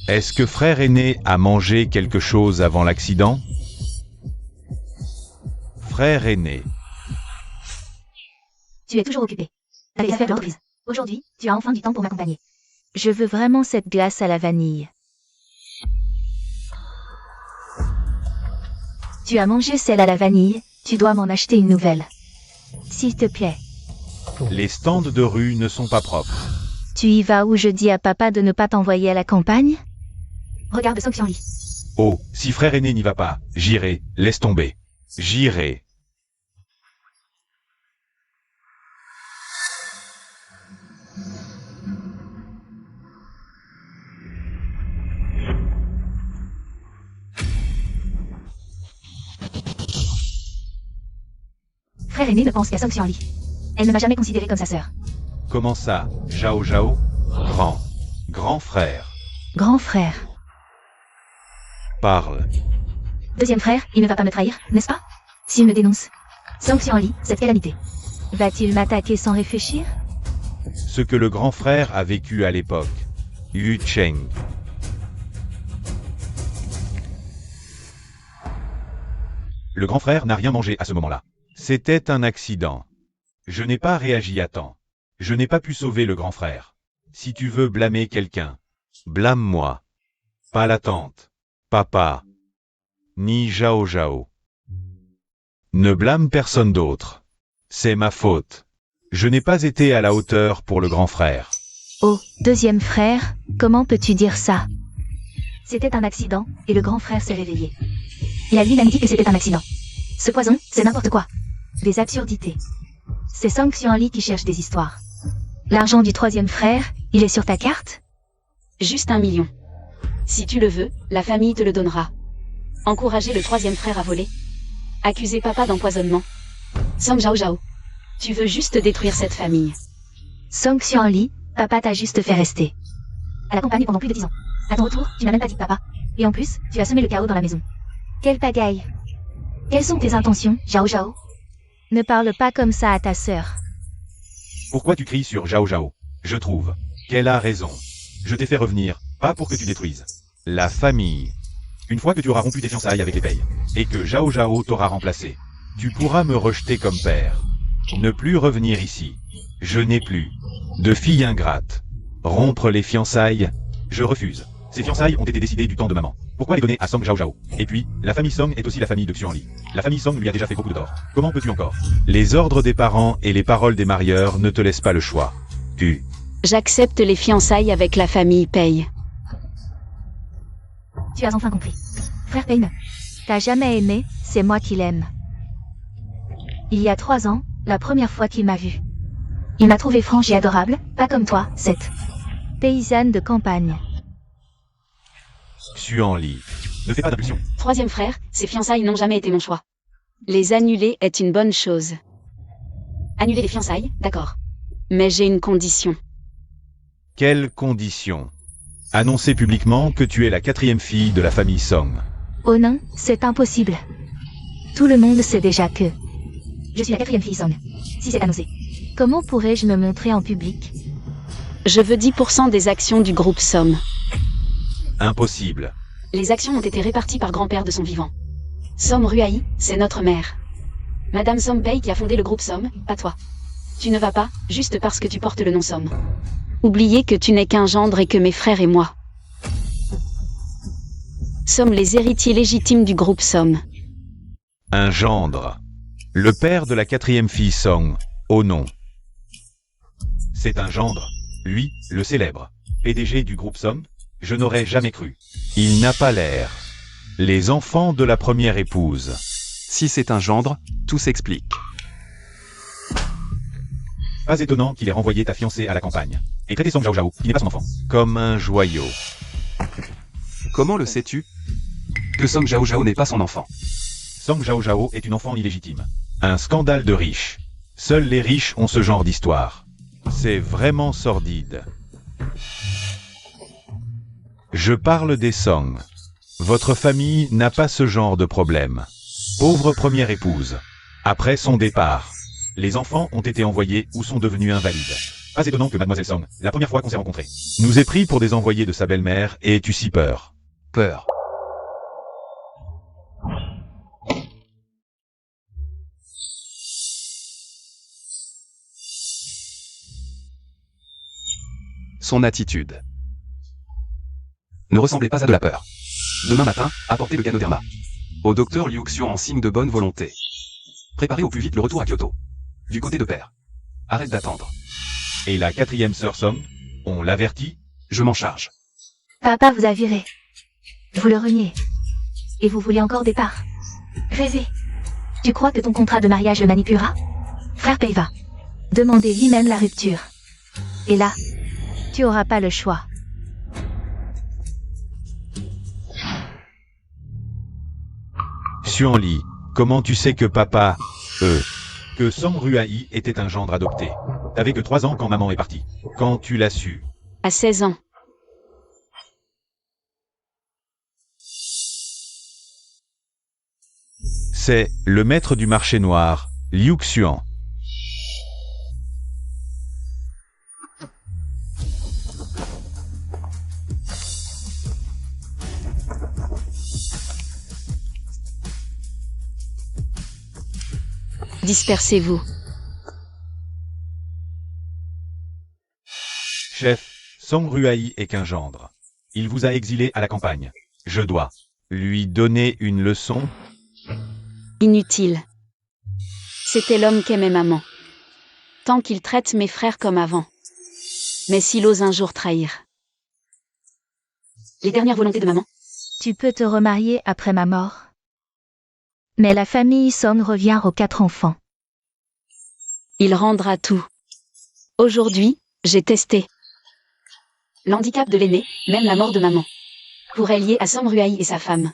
Est-ce que frère aîné a mangé quelque chose avant l'accident? Frère aîné. Tu es toujours occupé. T'as les affaires de l'entreprise. Aujourd'hui, tu as enfin du temps pour m'accompagner. Je veux vraiment cette glace à la vanille. Tu as mangé celle à la vanille, tu dois m'en acheter une nouvelle. S'il te plaît. Les stands de rue ne sont pas propres. Tu y vas où je dis à papa de ne pas t'envoyer à la campagne? Regarde Song Xianli. Oh, si frère aîné n'y va pas, j'irai, laisse tomber. J'irai. Frère aîné ne pense qu'à Song Xianli. Elle ne m'a jamais considéré comme sa sœur. Comment ça, Zhao Zhao? Grand frère. Grand frère. Parle. Deuxième frère, il ne va pas me trahir, n'est-ce pas? S'il me dénonce. Song Xianli, cette calamité. Va-t-il m'attaquer sans réfléchir? Ce que le grand frère a vécu à l'époque. Yu Cheng. Le grand frère n'a rien mangé à ce moment-là. C'était un accident. Je n'ai pas réagi à temps. Je n'ai pas pu sauver le grand frère. Si tu veux blâmer quelqu'un, blâme-moi. Pas la tante, papa, ni Zhao Zhao. Ne blâme personne d'autre. C'est ma faute. Je n'ai pas été à la hauteur pour le grand frère. Oh, deuxième frère, comment peux-tu dire ça? C'était un accident, et le grand frère s'est réveillé. Il a lui-même dit que c'était un accident. Ce poison, c'est n'importe quoi. Des absurdités. C'est Song Xuanli qui cherche des histoires. L'argent du troisième frère, il est sur ta carte? Juste 1 million. Si tu le veux, la famille te le donnera. Encourager le troisième frère à voler. Accuser papa d'empoisonnement. Song Zhao Zhao. Tu veux juste détruire cette famille. Song Xuanli, papa t'a juste fait rester à la campagne pendant plus de 10 ans. À ton retour, tu n'as même pas dit de papa. Et en plus, tu as semé le chaos dans la maison. Quelle pagaille. Quelles sont tes intentions, Zhao Zhao? Ne parle pas comme ça à ta sœur. Pourquoi tu cries sur Zhao Zhao? Je trouve qu'elle a raison. Je t'ai fait revenir, pas pour que tu détruises la famille. Une fois que tu auras rompu tes fiançailles avec les Pei, et que Zhao Zhao t'aura remplacé, tu pourras me rejeter comme père. Ne plus revenir ici. Je n'ai plus de fille ingrate. Rompre les fiançailles, je refuse. Ces fiançailles ont été décidées du temps de maman. Pourquoi les donner à Song Zhao Zhao? Et puis, la famille Song est aussi la famille de Xuanli. La famille Song lui a déjà fait beaucoup de tort. Comment peux-tu encore? Les ordres des parents et les paroles des marieurs ne te laissent pas le choix. J'accepte les fiançailles avec la famille Pei. Tu as enfin compris. Frère Payne, t'as jamais aimé, c'est moi qui l'aime. Il y a 3 ans, la première fois qu'il m'a vue. Il m'a trouvé franche et adorable, pas comme toi, cette paysanne de campagne. Xuanli, ne fais pas d'impulsion. Troisième frère, ces fiançailles n'ont jamais été mon choix. Les annuler est une bonne chose. Annuler les fiançailles, d'accord. Mais j'ai une condition. Quelle condition? Annoncer publiquement que tu es la 4e fille de la famille Song. Oh non, c'est impossible. Tout le monde sait déjà que je suis la 4e fille Song. Si c'est annoncé. Comment pourrais-je me montrer en public? Je veux 10% des actions du groupe Somme. Impossible. Les actions ont été réparties par grand-père de son vivant. Somme Ruaï, c'est notre mère. Madame Somme Pei qui a fondé le groupe Somme, pas toi. Tu ne vas pas, juste parce que tu portes le nom Somme. Oubliez que tu n'es qu'un gendre et que mes frères et moi sommes les héritiers légitimes du groupe Somme. Un gendre. Le père de la 4e fille Song. Oh non. C'est un gendre. Lui, le célèbre PDG du groupe Somme. Je n'aurais jamais cru. Il n'a pas l'air. Les enfants de la première épouse. Si c'est un gendre, tout s'explique. Pas étonnant qu'il ait renvoyé ta fiancée à la campagne. Et traité Song Zhao Zhao, qui n'est pas son enfant, comme un joyau. Comment le sais-tu? Que Song Zhao Zhao n'est pas son enfant. Song Zhao Zhao est une enfant illégitime. Un scandale de riches. Seuls les riches ont ce genre d'histoire. C'est vraiment sordide. Je parle des Song. Votre famille n'a pas ce genre de problème. Pauvre première épouse. Après son départ, les enfants ont été envoyés ou sont devenus invalides. Pas étonnant que Mademoiselle Song, la première fois qu'on s'est rencontrés, nous ait pris pour des envoyés de sa belle-mère et tu si peur. Peur. Son attitude ne ressemblait pas à de la peur. Demain matin, apportez le Ganoderma au docteur Liu Xiu en signe de bonne volonté. Préparez au plus vite le retour à Kyoto. Du côté de père. Arrête d'attendre. Et la 4e sœur Song, on l'avertit? Je m'en charge. Papa vous a viré. Vous le reniez. Et vous voulez encore des parts. Rêvez. Tu crois que ton contrat de mariage le manipulera? Frère Pei va demander lui-même la rupture. Et là, tu auras pas le choix. Xuanli, comment tu sais que papa, que Song Ruaï était un gendre adopté? T'avais que 3 ans quand maman est partie. Quand tu l'as su? À 16 ans. C'est le maître du marché noir, Liu Xuan. Dispersez-vous. Chef, Song Ruaï est qu'un gendre. Il vous a exilé à la campagne. Je dois lui donner une leçon. Inutile. C'était l'homme qu'aimait maman. Tant qu'il traite mes frères comme avant. Mais s'il ose un jour trahir. Les dernières volontés de maman. Tu peux te remarier après ma mort. Mais la famille Song revient aux 4 enfants. Il rendra tout. Aujourd'hui, j'ai testé. L'handicap de l'aîné, même la mort de maman. Pourrait lier à Song Ruai et sa femme.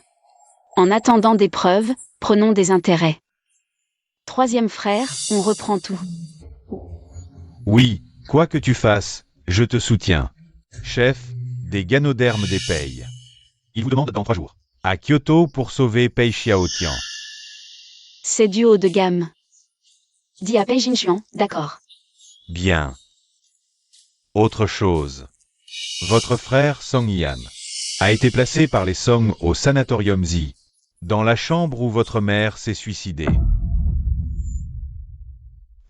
En attendant des preuves, prenons des intérêts. Troisième frère, on reprend tout. Oui, quoi que tu fasses, je te soutiens. Chef, des ganodermes des Pei. Il vous demande dans 3 jours. À Kyoto pour sauver Pei Xiaotian. C'est du haut de gamme. Dis à Pei Jinchuan, d'accord. Bien. Autre chose. Votre frère Song Yan a été placé par les Song au sanatorium Zi, dans la chambre où votre mère s'est suicidée.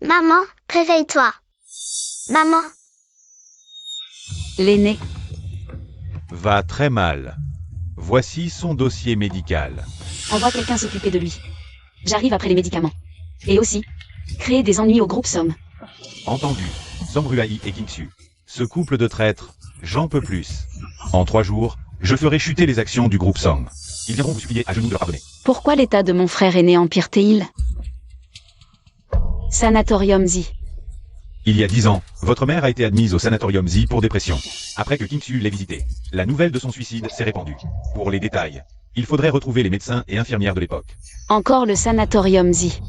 Maman, réveille-toi. Maman, L'aîné, Va très mal. Voici son dossier médical. envoie quelqu'un s'occuper de lui. J'arrive après les médicaments. Et aussi, créer des ennuis au groupe Somme. Entendu. Song Ruai et Kingsu. Ce couple de traîtres, j'en peux plus. En 3 jours, je ferai chuter les actions du groupe Song. Ils viendront vous supplier à genoux de leur pardonner. Pourquoi l'état de mon frère aîné empire-t-il? Sanatorium Zi. Il y a 10 ans, votre mère a été admise au sanatorium Zi pour dépression. Après que Kingsu l'ait visité, la nouvelle de son suicide s'est répandue. Pour les détails, il faudrait retrouver les médecins et infirmières de l'époque. Encore le sanatorium Zi.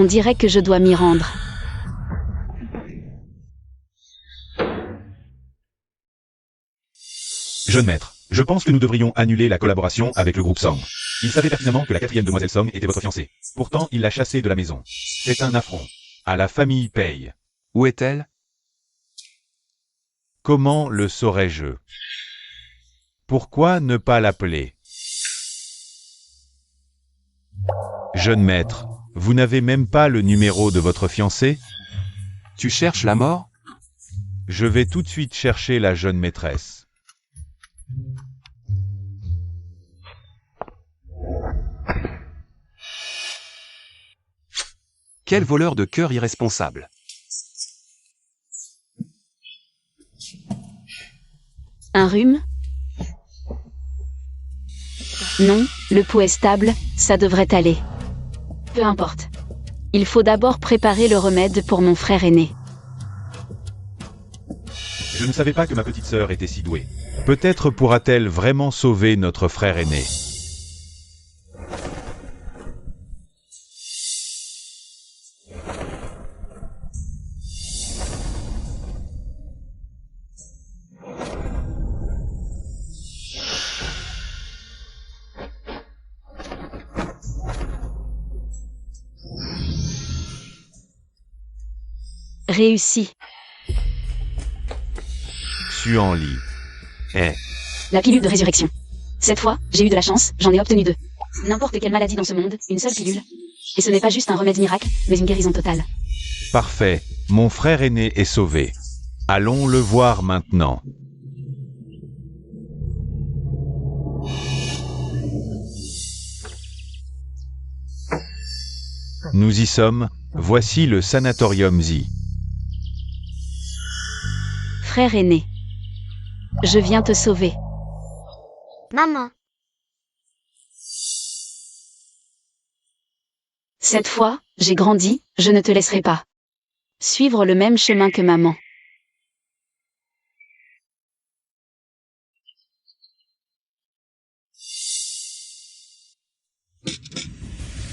On dirait que je dois m'y rendre. Jeune maître, je pense que nous devrions annuler la collaboration avec le groupe Song. Il savait pertinemment que la 4e demoiselle Song était votre fiancée. Pourtant, il l'a chassée de la maison. C'est un affront. À la famille Pei. Où est-elle? Comment le saurais-je? Pourquoi ne pas l'appeler? Jeune maître, vous n'avez même pas le numéro de votre fiancée? Tu cherches la mort? Je vais tout de suite chercher la jeune maîtresse. Quel voleur de cœur irresponsable. Un rhume? Non, le pouls est stable, ça devrait aller. Peu importe. Il faut d'abord préparer le remède pour mon frère aîné. Je ne savais pas que ma petite sœur était si douée. Peut-être pourra-t-elle vraiment sauver notre frère aîné. Réussi. Xuan Li. La pilule de résurrection. Cette fois, j'ai eu de la chance, j'en ai obtenu 2. N'importe quelle maladie dans ce monde, une seule pilule. Et ce n'est pas juste un remède miracle, mais une guérison totale. Parfait. Mon frère aîné est sauvé. Allons le voir maintenant. Nous y sommes. Voici le sanatorium Zi. Frère aîné. Je viens te sauver. maman, Cette fois, j'ai grandi, je ne te laisserai pas. Suivre le même chemin que maman.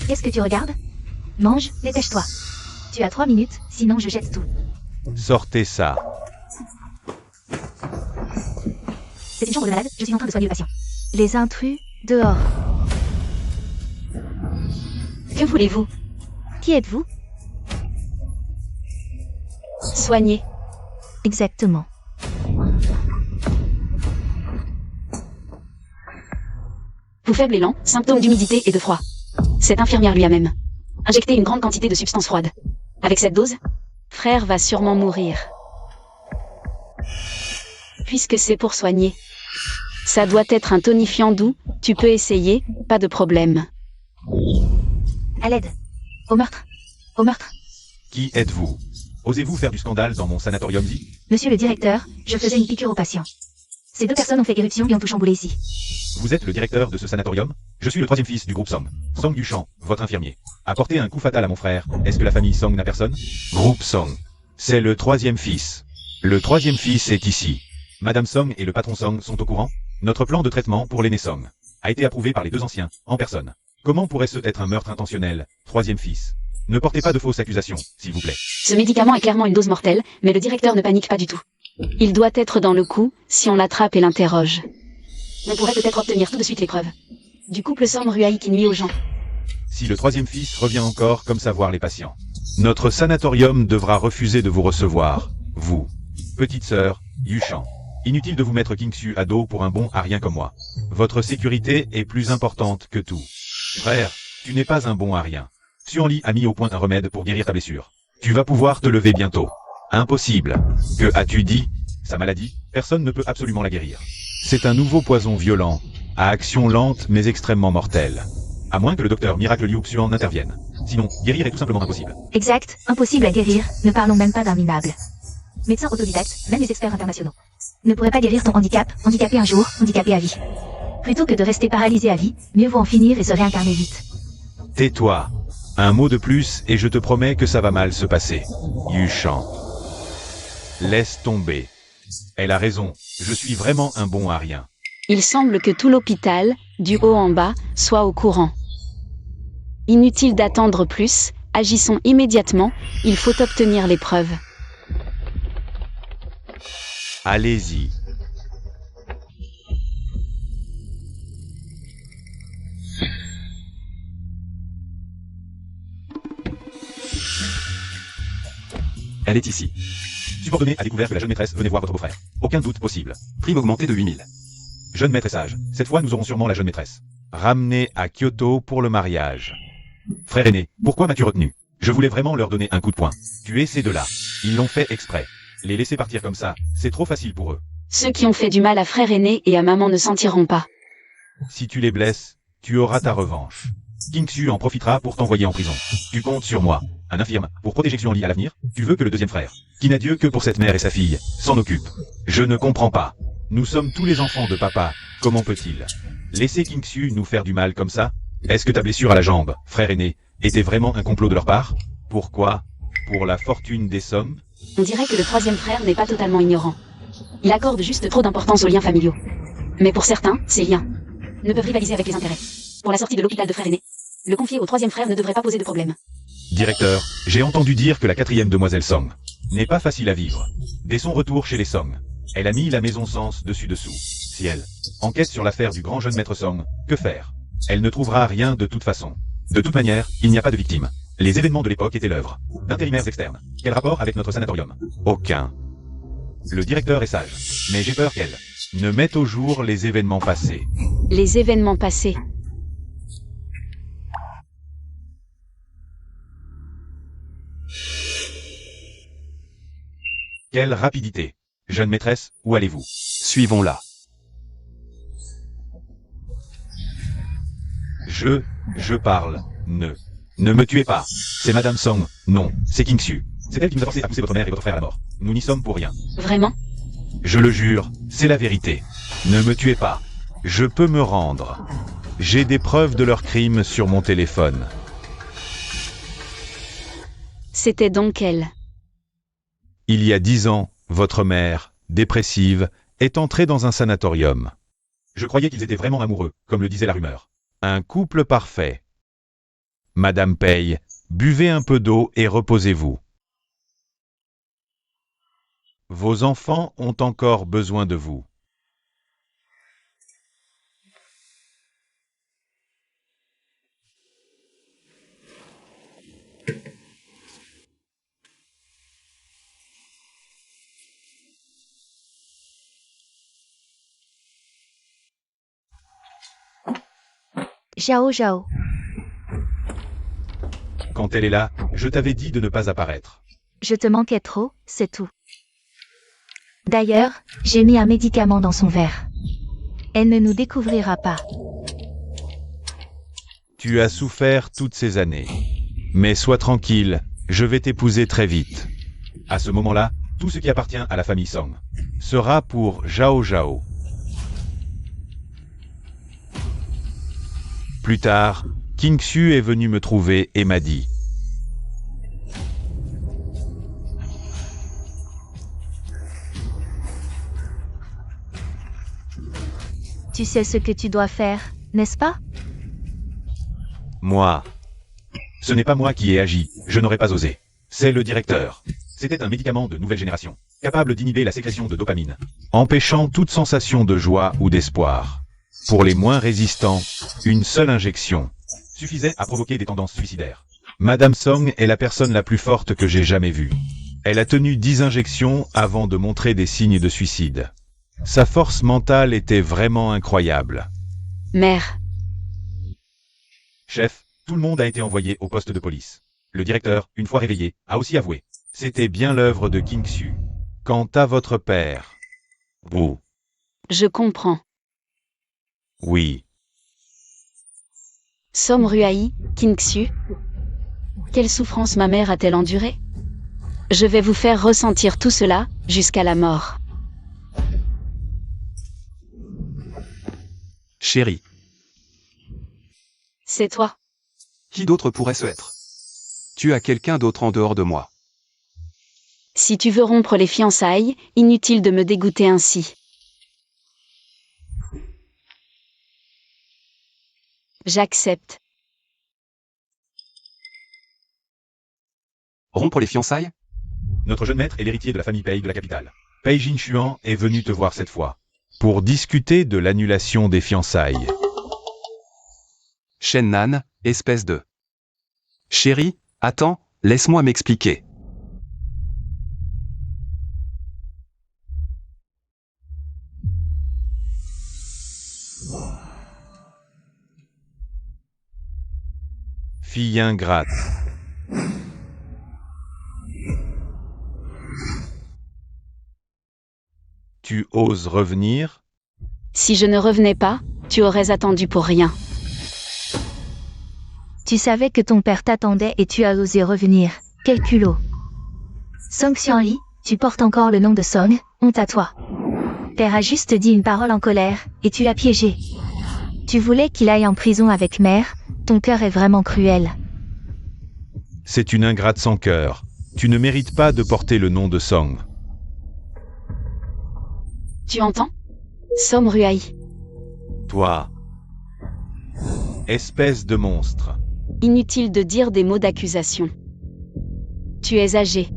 Qu'est-ce que tu regardes? Mange, dépêche-toi. Tu as 3 minutes, sinon je jette tout. Sortez ça. C'est une chambre de malade, je suis en train de soigner le patient. Les intrus, dehors. Que voulez-vous? Qui êtes-vous? Soigner. Exactement. Pouls faible et lent, symptômes d'humidité et de froid. Cette infirmière lui a même injecté une grande quantité de substances froides. Avec cette dose, frère va sûrement mourir. Puisque c'est pour soigner. Ça doit être un tonifiant doux, tu peux essayer, pas de problème. À l'aide. Au meurtre. Au meurtre. Qui êtes-vous? Osez-vous faire du scandale dans mon sanatorium dit? Monsieur le directeur, je faisais une piqûre aux patients. Ces 2 personnes ont fait éruption et ont tout chamboulé ici. Vous êtes le directeur de ce sanatorium? Je suis le 3e fils du groupe Song. Song Yuchan, votre infirmier. A porté un coup fatal à mon frère. Est-ce que la famille Song n'a personne? Groupe Song. C'est le 3e fils. Le 3e fils est ici. Madame Song et le patron Song sont au courant? Notre plan de traitement pour l'aîné Song a été approuvé par les 2 anciens, en personne. Comment pourrait-ce être un meurtre intentionnel, 3e fils? Ne portez pas de fausses accusations, s'il vous plaît. Ce médicament est clairement une dose mortelle, mais le directeur ne panique pas du tout. Il doit être dans le coup, si on l'attrape et l'interroge. On pourrait peut-être obtenir tout de suite les preuves. Du couple Song Ruaï qui nuit aux gens. Si le 3e fils revient encore comme ça voir les patients, notre sanatorium devra refuser de vous recevoir, vous. Petite sœur, Yuchan. Inutile de vous mettre Kingsu à dos pour un bon arien comme moi. Votre sécurité est plus importante que tout. Frère, tu n'es pas un bon arien. Suanli a mis au point un remède pour guérir ta blessure. Tu vas pouvoir te lever bientôt. Impossible. Que as-tu dit? Sa maladie, personne ne peut absolument la guérir. C'est un nouveau poison violent, à action lente mais extrêmement mortelle. À moins que le docteur Miracle Liu Xuan intervienne. Sinon, guérir est tout simplement impossible. Exact, impossible à guérir, ne parlons même pas d'un minable. Médecins autodidactes, même les experts internationaux, ne pourraient pas guérir ton handicap, handicapé un jour, handicapé à vie. Plutôt que de rester paralysé à vie, mieux vaut en finir et se réincarner vite. Tais-toi. Un mot de plus et je te promets que ça va mal se passer. Yuchan. Laisse tomber. Elle a raison, je suis vraiment un bon arien. Il semble que tout l'hôpital, du haut en bas, soit au courant. Inutile d'attendre plus, agissons immédiatement, il faut obtenir les preuves. Allez-y. Elle est ici. Subordonné a découvert que la jeune maîtresse venait voir votre beau-frère. Aucun doute possible. Prime augmentée de 8000. Jeune maîtresse sage. Cette fois, nous aurons sûrement la jeune maîtresse. Ramenée à Kyoto pour le mariage. Frère aîné, pourquoi m'as-tu retenu? Je voulais vraiment leur donner un coup de poing. Tuer ces 2-là. Ils l'ont fait exprès. Les laisser partir comme ça, c'est trop facile pour eux. Ceux qui ont fait du mal à frère aîné et à maman ne s'en tireront pas. Si tu les blesses, tu auras ta revanche. Kingsu en profitera pour t'envoyer en prison. Tu comptes sur moi, un infirme, pour protéger Xuanli à l'avenir. Tu veux que le 2e frère, qui n'a Dieu que pour cette mère et sa fille, s'en occupe. Je ne comprends pas. Nous sommes tous les enfants de papa, comment peut-il laisser Kingsu nous faire du mal comme ça? Est-ce que ta blessure à la jambe, frère aîné, était vraiment un complot de leur part? Pourquoi? Pour la fortune des sommes? On dirait que le 3e frère n'est pas totalement ignorant. Il accorde juste trop d'importance aux liens familiaux. Mais pour certains, ces liens ne peuvent rivaliser avec les intérêts. Pour la sortie de l'hôpital de frère aîné, le confier au 3e frère ne devrait pas poser de problème. Directeur, j'ai entendu dire que la 4e demoiselle Song n'est pas facile à vivre. Dès son retour chez les Song, elle a mis la maison Sens dessus-dessous. Si elle enquête sur l'affaire du grand jeune maître Song, que faire? Elle ne trouvera rien de toute façon. De toute manière, il n'y a pas de victime. Les événements de l'époque étaient l'œuvre d'intérimaires externes. Quel rapport avec notre sanatorium? Aucun. Le directeur est sage, mais j'ai peur qu'elle ne mette au jour les événements passés. Les événements passés. Quelle rapidité. Jeune maîtresse, où allez-vous? Suivons-la. Je parle. Ne me tuez pas. C'est Madame Song. Non, c'est Kingsu. C'est elle qui nous a forcé à pousser votre mère et votre frère à la mort. Nous n'y sommes pour rien. Vraiment? Je le jure, c'est la vérité. Ne me tuez pas. Je peux me rendre. J'ai des preuves de leur crime sur mon téléphone. C'était donc elle. Il y a 10 ans, votre mère, dépressive, est entrée dans un sanatorium. Je croyais qu'ils étaient vraiment amoureux, comme le disait la rumeur. Un couple parfait. Madame Pei, buvez un peu d'eau et reposez-vous. Vos enfants ont encore besoin de vous. Zhao Zhao. Quand elle est là, je t'avais dit de ne pas apparaître. Je te manquais trop, c'est tout. D'ailleurs, j'ai mis un médicament dans son verre. Elle ne nous découvrira pas. Tu as souffert toutes ces années. Mais sois tranquille, je vais t'épouser très vite. À ce moment-là, tout ce qui appartient à la famille Song sera pour Zhao Zhao. Plus tard, King Xu est venu me trouver et m'a dit: Tu sais ce que tu dois faire, n'est-ce pas? Moi. Ce n'est pas moi qui ai agi, je n'aurais pas osé. C'est le directeur. C'était un médicament de nouvelle génération, capable d'inhiber la sécrétion de dopamine, empêchant toute sensation de joie ou d'espoir. Pour les moins résistants, une seule injection suffisait à provoquer des tendances suicidaires. Madame Song est la personne la plus forte que j'ai jamais vue. Elle a tenu 10 injections avant de montrer des signes de suicide. Sa force mentale était vraiment incroyable. Mère, Chef, tout le monde a été envoyé au poste de police. Le directeur, une fois réveillé, a aussi avoué. C'était bien l'œuvre de King Xu. Quant à votre père... Vous... je comprends. Oui. Som Ruai, King Xu. Quelle souffrance ma mère a-t-elle endurée? Je vais vous faire ressentir tout cela, jusqu'à la mort. Chérie, C'est toi. qui d'autre pourrait ce être? Tu as quelqu'un d'autre en dehors de moi. Si tu veux rompre les fiançailles, inutile de me dégoûter ainsi. J'accepte. Rompre les fiançailles? Notre jeune maître est l'héritier de la famille Pei de la capitale. Pei Jinshuan est venu te voir cette fois, pour discuter de l'annulation des fiançailles. Shen Nan, espèce de... Chérie, attends, laisse-moi m'expliquer. Fille ingrate. Tu oses revenir? Si je ne revenais pas, tu aurais attendu pour rien. Tu savais que ton père t'attendait et tu as osé revenir. Quel culot. Song Xianli, tu portes encore le nom de Song, honte à toi. Père a juste dit une parole en colère, et tu l'as piégé. Tu voulais qu'il aille en prison avec mère, ton cœur est vraiment cruel. C'est une ingrate sans cœur. Tu ne mérites pas de porter le nom de Song. Tu entends? Som Ruai. Toi. Espèce de monstre. Inutile de dire des mots d'accusation. Tu es âgé.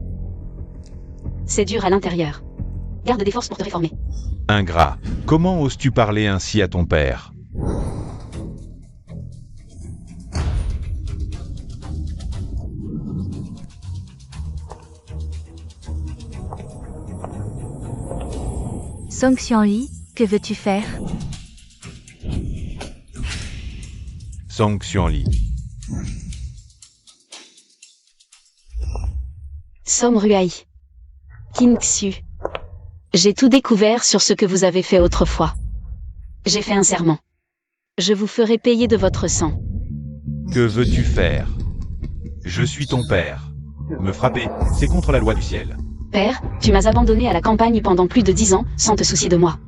C'est dur à l'intérieur. Garde des forces pour te réformer. Ingrat. Comment oses-tu parler ainsi à ton père? Song Xianli, que veux-tu faire? Song Xianli. Som Ruai. King Xu. J'ai tout découvert sur ce que vous avez fait autrefois. J'ai fait un serment. Je vous ferai payer de votre sang. Que veux-tu faire? Je suis ton père. Me frapper, c'est contre la loi du ciel. Père, tu m'as abandonné à la campagne pendant plus de 10 ans, sans te soucier de moi.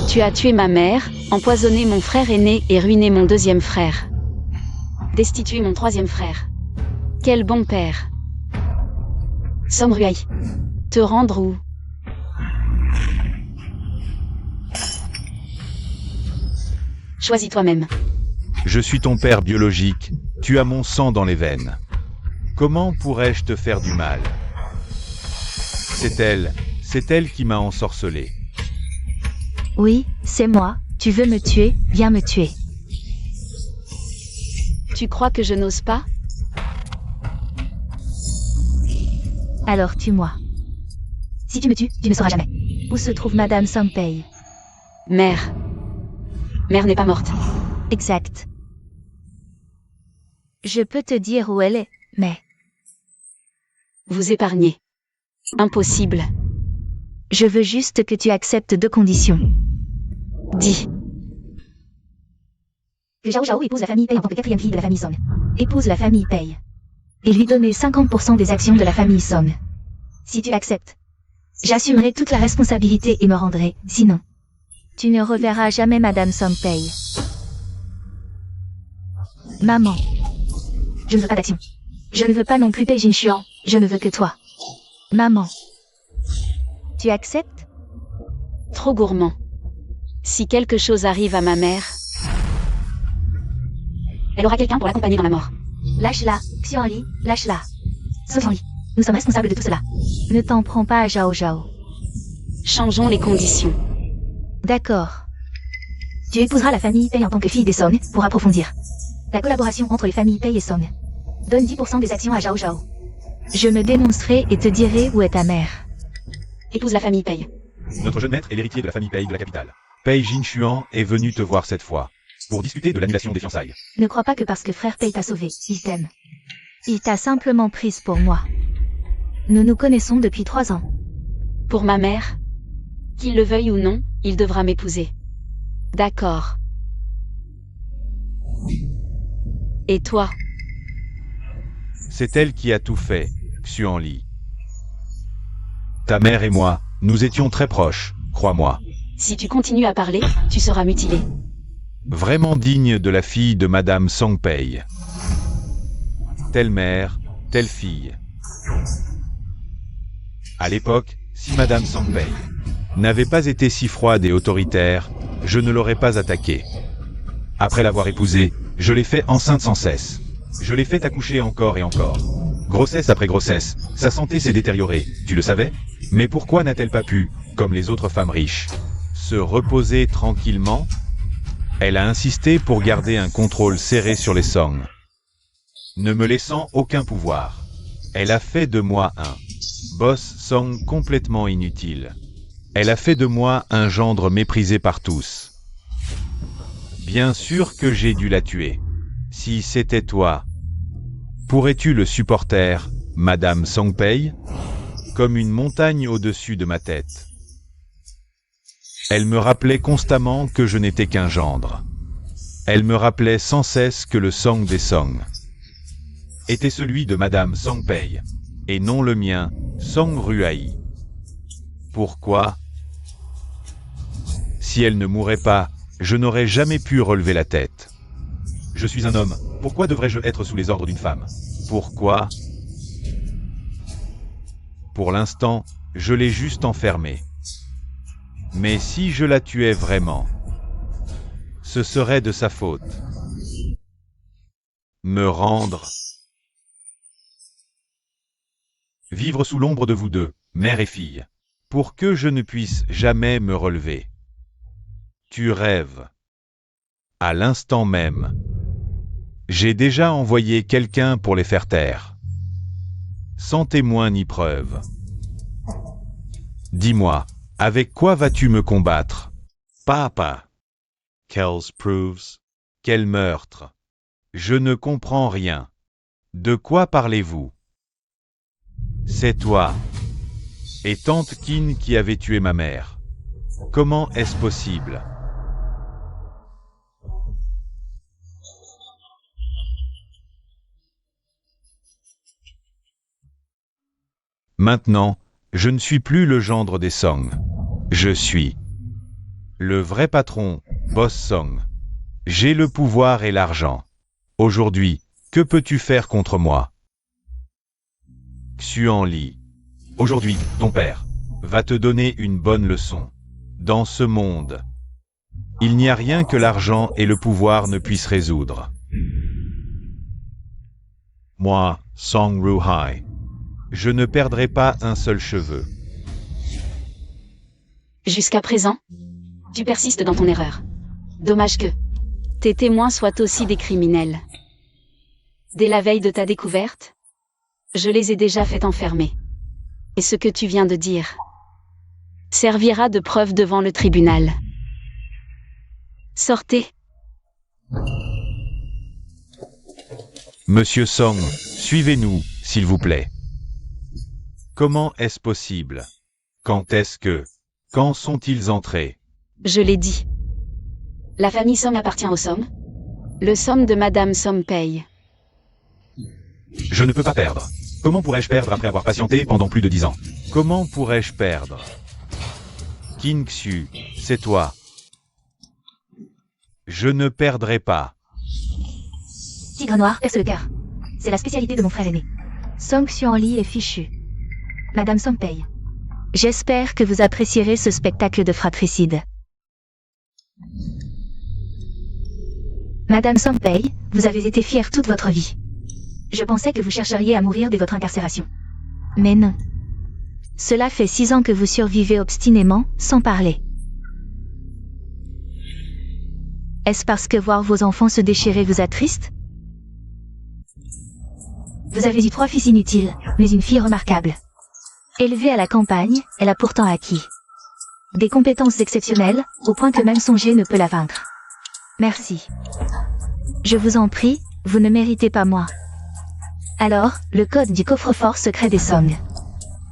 Tu as tué ma mère, empoisonné mon frère aîné et ruiné mon deuxième frère. Destitué mon troisième frère. Quel bon père. Som Ruai. Te rendre où? Choisis toi-même. Je suis ton père biologique, tu as mon sang dans les veines. Comment pourrais-je te faire du mal? C'est elle qui m'a ensorcelé. Oui, c'est moi, tu veux me tuer, viens me tuer. Tu crois que je n'ose pas? Alors tue-moi. Si tu me tues, tu ne sauras jamais. Où se trouve Madame Songpei? Mère. Mère n'est pas morte. Exact. Je peux te dire où elle est, mais... Vous épargnez. Impossible. Je veux juste que tu acceptes 2 conditions. Dis. Que Zhao Zhao épouse la famille Pei en tant que 4e fille de la famille Song. Épouse la famille Pei. et lui donner 50% des actions de la famille Song. Si tu acceptes, j'assumerai toute la responsabilité et me rendrai, sinon, tu ne reverras jamais Madame Song Pei. Maman. Je ne veux pas d'action. Je ne veux pas non plus Pei Jinshuan, je ne veux que toi. Maman. Tu acceptes? Trop gourmand. Si quelque chose arrive à ma mère, elle aura quelqu'un pour l'accompagner dans la mort. Lâche-la, Xianli, lâche-la. Xianli, nous sommes responsables de tout cela. Ne t'en prends pas à Zhao Zhao. Changeons les conditions. D'accord. Tu épouseras la famille Pei en tant que fille des Song pour approfondir la collaboration entre les familles Pei et Song. Donne 10% des actions à Zhao Zhao. Je me dénoncerai et te dirai où est ta mère. Épouse la famille Pei. Notre jeune maître est l'héritier de la famille Pei de la capitale. Pei Jinshuan est venu te voir cette fois, pour discuter de l'annulation des fiançailles. Ne crois pas que parce que frère Pei t'a sauvé, il t'aime. Il t'a simplement prise pour moi. Nous nous connaissons depuis 3 ans. Pour ma mère, qu'il le veuille ou non, il devra m'épouser. D'accord. Et toi? C'est elle qui a tout fait, Xuanli. Ta mère et moi, nous étions très proches, crois-moi. Si tu continues à parler, tu seras mutilé. Vraiment digne de la fille de Madame Song Pei. Telle mère, telle fille. À l'époque, si Madame Song Pei n'avait pas été si froide et autoritaire, je ne l'aurais pas attaquée. Après l'avoir épousée, je l'ai fait enceinte sans cesse. Je l'ai fait accoucher encore et encore. Grossesse après grossesse, sa santé s'est détériorée, tu le savais? Mais pourquoi n'a-t-elle pas pu, comme les autres femmes riches, se reposer tranquillement? Elle a insisté pour garder un contrôle serré sur les Song, ne me laissant aucun pouvoir. Elle a fait de moi un boss Song complètement inutile. Elle a fait de moi un gendre méprisé par tous. Bien sûr que j'ai dû la tuer. Si c'était toi, pourrais-tu le supporter, Madame Song Pei? Comme une montagne au-dessus de ma tête. Elle me rappelait constamment que je n'étais qu'un gendre. Elle me rappelait sans cesse que le Song des Song était celui de Madame Song Pei, et non le mien, Song Ruai. Pourquoi? Si elle ne mourait pas, je n'aurais jamais pu relever la tête. Je suis un homme, pourquoi devrais-je être sous les ordres d'une femme? Pourquoi? Pour l'instant, je l'ai juste enfermée. Mais si je la tuais vraiment, ce serait de sa faute. Me rendre. Vivre sous l'ombre de vous deux, mère et fille, pour que je ne puisse jamais me relever. Tu rêves. À l'instant même. J'ai déjà envoyé quelqu'un pour les faire taire. Sans témoin ni preuve. Dis-moi, avec quoi vas-tu me combattre? Papa. Quels proofs? Quel meurtre? Je ne comprends rien. De quoi parlez-vous? C'est toi. Et tante Qin qui avait tué ma mère. Comment est-ce possible? Maintenant, je ne suis plus le gendre des Song. Je suis le vrai patron, Boss Song. J'ai le pouvoir et l'argent. Aujourd'hui, que peux-tu faire contre moi? Xuanli. Aujourd'hui, ton père va te donner une bonne leçon. Dans ce monde, il n'y a rien que l'argent et le pouvoir ne puissent résoudre. Moi, Song Ruhai, je ne perdrai pas un seul cheveu. Jusqu'à présent, tu persistes dans ton erreur. Dommage que tes témoins soient aussi des criminels. Dès la veille de ta découverte, je les ai déjà fait enfermer. Et ce que tu viens de dire servira de preuve devant le tribunal. Sortez. Monsieur Song, suivez-nous, s'il vous plaît. Comment est-ce possible? Quand est-ce que... Quand sont-ils entrés? Je l'ai dit. La famille Song appartient au Song. Le Song de Madame Song Pei. Je ne peux pas perdre. Comment pourrais-je perdre après avoir patienté pendant plus de 10 ans? Comment pourrais-je perdre? King Xu, c'est toi. Je ne perdrai pas. Tigre noir perce le cœur. C'est la spécialité de mon frère aîné. Song Xuanli est fichu. Madame Songpei. J'espère que vous apprécierez ce spectacle de fratricide. Madame Songpei, vous avez été fière toute votre vie. Je pensais que vous chercheriez à mourir dès votre incarcération. Mais non. Cela fait 6 ans que vous survivez obstinément, sans parler. Est-ce parce que voir vos enfants se déchirer vous attriste? Vous avez eu 3 fils inutiles, mais une fille remarquable. Élevée à la campagne, elle a pourtant acquis des compétences exceptionnelles, au point que même songer ne peut la vaincre. Merci. Je vous en prie, vous ne méritez pas moi. Alors, le code du coffre-fort secret des Song.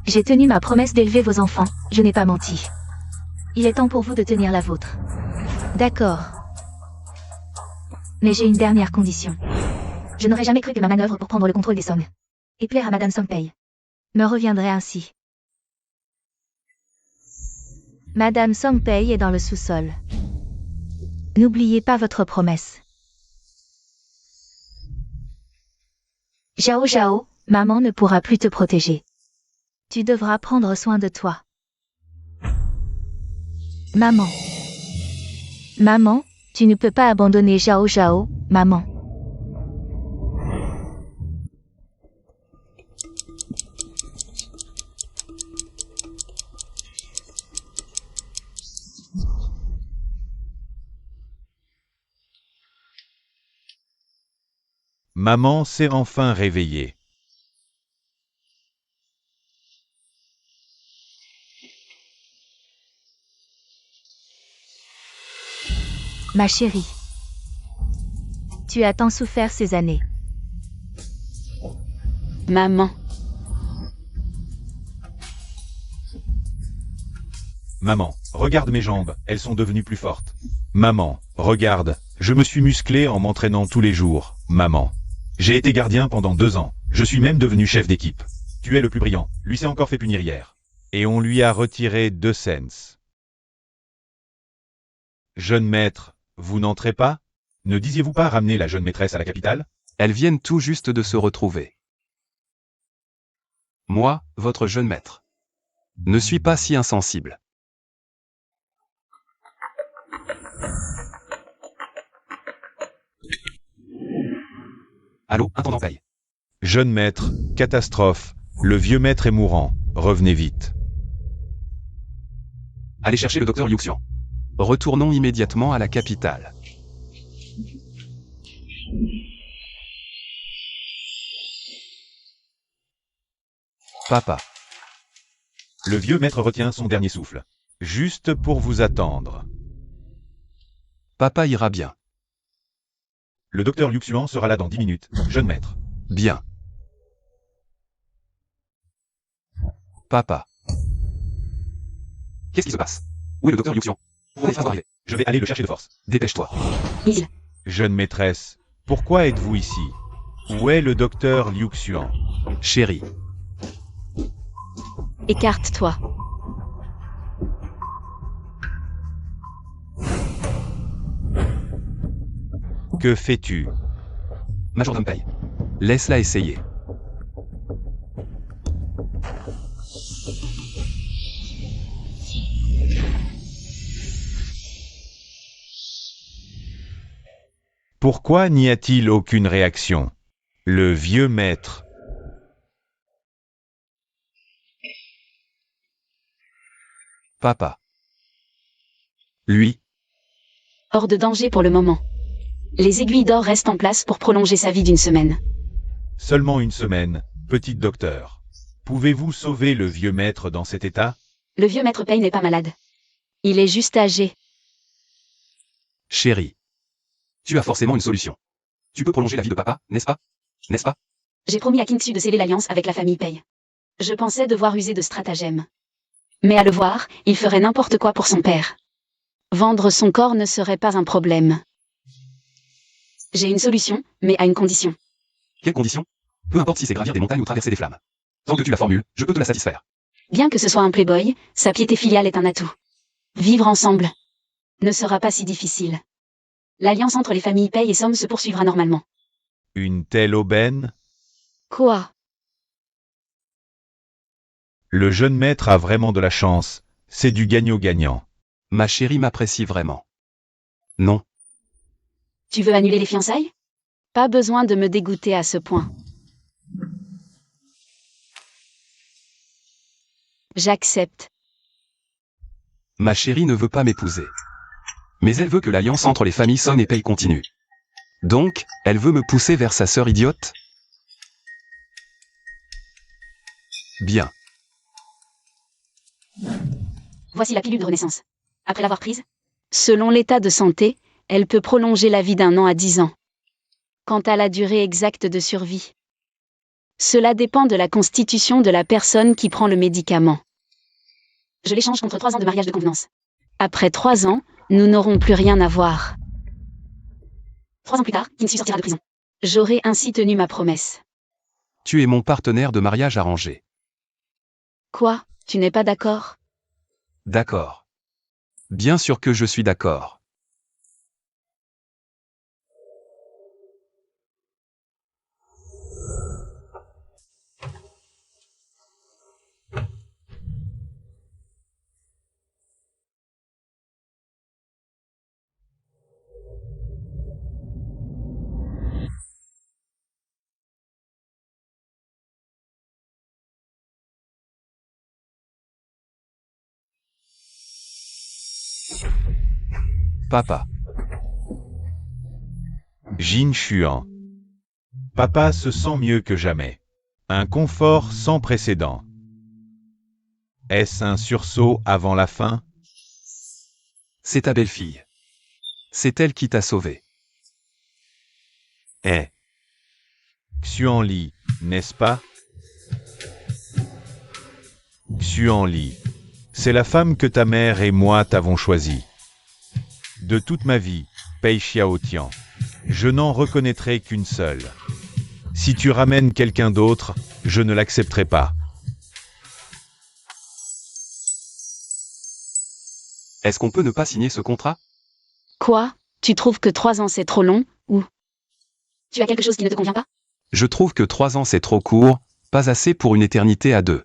J'ai tenu ma promesse d'élever vos enfants, je n'ai pas menti. Il est temps pour vous de tenir la vôtre. D'accord. Mais j'ai une dernière condition. Je n'aurais jamais cru que ma manœuvre pour prendre le contrôle des Song et plaire à Madame Songpei me reviendrait ainsi. Madame Songpei est dans le sous-sol. N'oubliez pas votre promesse. Zhao Zhao, maman ne pourra plus te protéger. Tu devras prendre soin de toi. Maman. Maman, tu ne peux pas abandonner Zhao Zhao, maman. Maman s'est enfin réveillée. Ma chérie. Tu as tant souffert ces années. Maman. Maman, regarde mes jambes, elles sont devenues plus fortes. Maman, regarde, je me suis musclé en m'entraînant tous les jours. Maman. J'ai été gardien pendant 2 ans. Je suis même devenu chef d'équipe. Tu es le plus brillant. Lui s'est encore fait punir hier. Et on lui a retiré 2 cents. Jeune maître, vous n'entrez pas? Ne disiez-vous pas ramener la jeune maîtresse à la capitale? Elles viennent tout juste de se retrouver. Moi, votre jeune maître. Ne suis pas si insensible. Allô, intendant Pei. Jeune maître, catastrophe. Le vieux maître est mourant. Revenez vite. Allez chercher le docteur Liu Xian. Retournons immédiatement à la capitale. Papa. Le vieux maître retient son dernier souffle. Juste pour vous attendre. Papa ira bien. Le docteur Liu Xuan sera là dans 10 minutes. Jeune maître. Bien. Papa. Qu'est-ce qui se passe? Où est le docteur Liu Xian? On est arrivé. Je vais aller le chercher de force. Dépêche-toi. Il. Jeune maîtresse, pourquoi êtes-vous ici? Où est le docteur Liu Xuan? Chérie. Écarte-toi. Que fais-tu? Majordome Pei. Laisse-la essayer. Pourquoi n'y a-t-il aucune réaction? Le vieux maître. Papa. Lui. Hors de danger pour le moment. Les aiguilles d'or restent en place pour prolonger sa vie d'1 semaine. Seulement 1 semaine, petit docteur. Pouvez-vous sauver le vieux maître dans cet état? Le vieux maître Pei n'est pas malade. Il est juste âgé. Chérie. Tu as forcément une solution. Tu peux prolonger la vie de papa, n'est-ce pas? N'est-ce pas? J'ai promis à King Xu de sceller l'alliance avec la famille Pei. Je pensais devoir user de stratagèmes. Mais à le voir, il ferait n'importe quoi pour son père. Vendre son corps ne serait pas un problème. J'ai une solution, mais à une condition. Quelle condition? Peu importe si c'est gravir des montagnes ou traverser des flammes. Tant que tu la formules, je peux te la satisfaire. Bien que ce soit un playboy, sa piété filiale est un atout. Vivre ensemble ne sera pas si difficile. L'alliance entre les familles Paye et Somme se poursuivra normalement. Une telle aubaine? Quoi? Le jeune maître a vraiment de la chance. C'est du gagnant-gagnant. Ma chérie m'apprécie vraiment. Non. Tu veux annuler les fiançailles? Pas besoin de me dégoûter à ce point. J'accepte. Ma chérie ne veut pas m'épouser. Mais elle veut que l'alliance entre les familles Son et Paye continue. Donc, elle veut me pousser vers sa sœur idiote? Bien. Voici la pilule de renaissance. Après l'avoir prise, selon l'état de santé, elle peut prolonger la vie d'1 an à 10 ans. Quant à la durée exacte de survie, cela dépend de la constitution de la personne qui prend le médicament. Je l'échange contre 3 ans de mariage de convenance. Après 3 ans, nous n'aurons plus rien à voir. 3 ans plus tard, Kinsu sortira de prison. J'aurai ainsi tenu ma promesse. Tu es mon partenaire de mariage arrangé. Quoi? Tu n'es pas d'accord? D'accord. Bien sûr que je suis d'accord. Papa. Jin Chuan. Papa se sent mieux que jamais. Un confort sans précédent. Est-ce un sursaut avant la fin? C'est ta belle-fille. C'est elle qui t'a sauvé. Xuan Li, n'est-ce pas? Xuan Li. C'est la femme que ta mère et moi t'avons choisie. De toute ma vie, Pei Xiaotian, je n'en reconnaîtrai qu'une seule. Si tu ramènes quelqu'un d'autre, je ne l'accepterai pas. Est-ce qu'on peut ne pas signer ce contrat? Quoi? Tu trouves que 3 ans c'est trop long, ou? Tu as quelque chose qui ne te convient pas? Je trouve que 3 ans c'est trop court, pas assez pour une éternité à 2.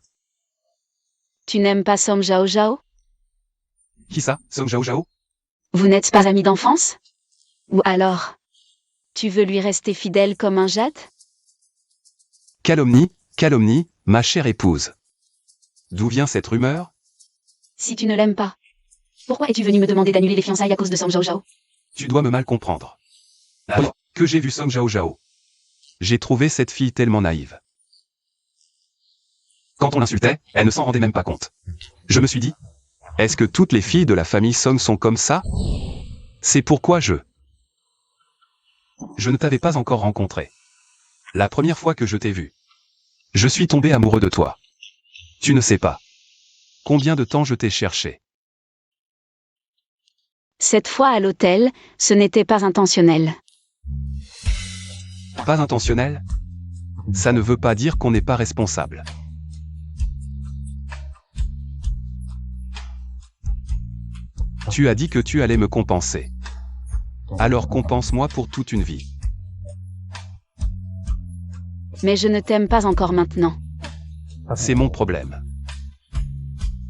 Tu n'aimes pas Som Zhao Zhao? Qui ça, Song Zhao Zhao? Vous n'êtes pas amis d'enfance? Ou alors, tu veux lui rester fidèle comme un jade? Calomnie, calomnie, ma chère épouse. D'où vient cette rumeur? Si tu ne l'aimes pas, pourquoi es-tu venu me demander d'annuler les fiançailles à cause de Som Zhao Zhao? Tu dois me mal comprendre. Alors que j'ai vu Song Zhao Zhao, j'ai trouvé cette fille tellement naïve. Quand on l'insultait, elle ne s'en rendait même pas compte. Je me suis dit, est-ce que toutes les filles de la famille Song sont comme ça? C'est pourquoi je ne t'avais pas encore rencontré. La première fois que je t'ai vu, je suis tombé amoureux de toi. Tu ne sais pas combien de temps je t'ai cherché. Cette fois à l'hôtel, ce n'était pas intentionnel. Pas intentionnel? Ça ne veut pas dire qu'on n'est pas responsable. Tu as dit que tu allais me compenser. Alors compense-moi pour toute une vie. Mais je ne t'aime pas encore maintenant. C'est mon problème.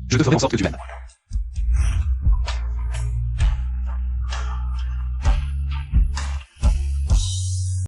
Je te ferai en sorte que tu m'aimes.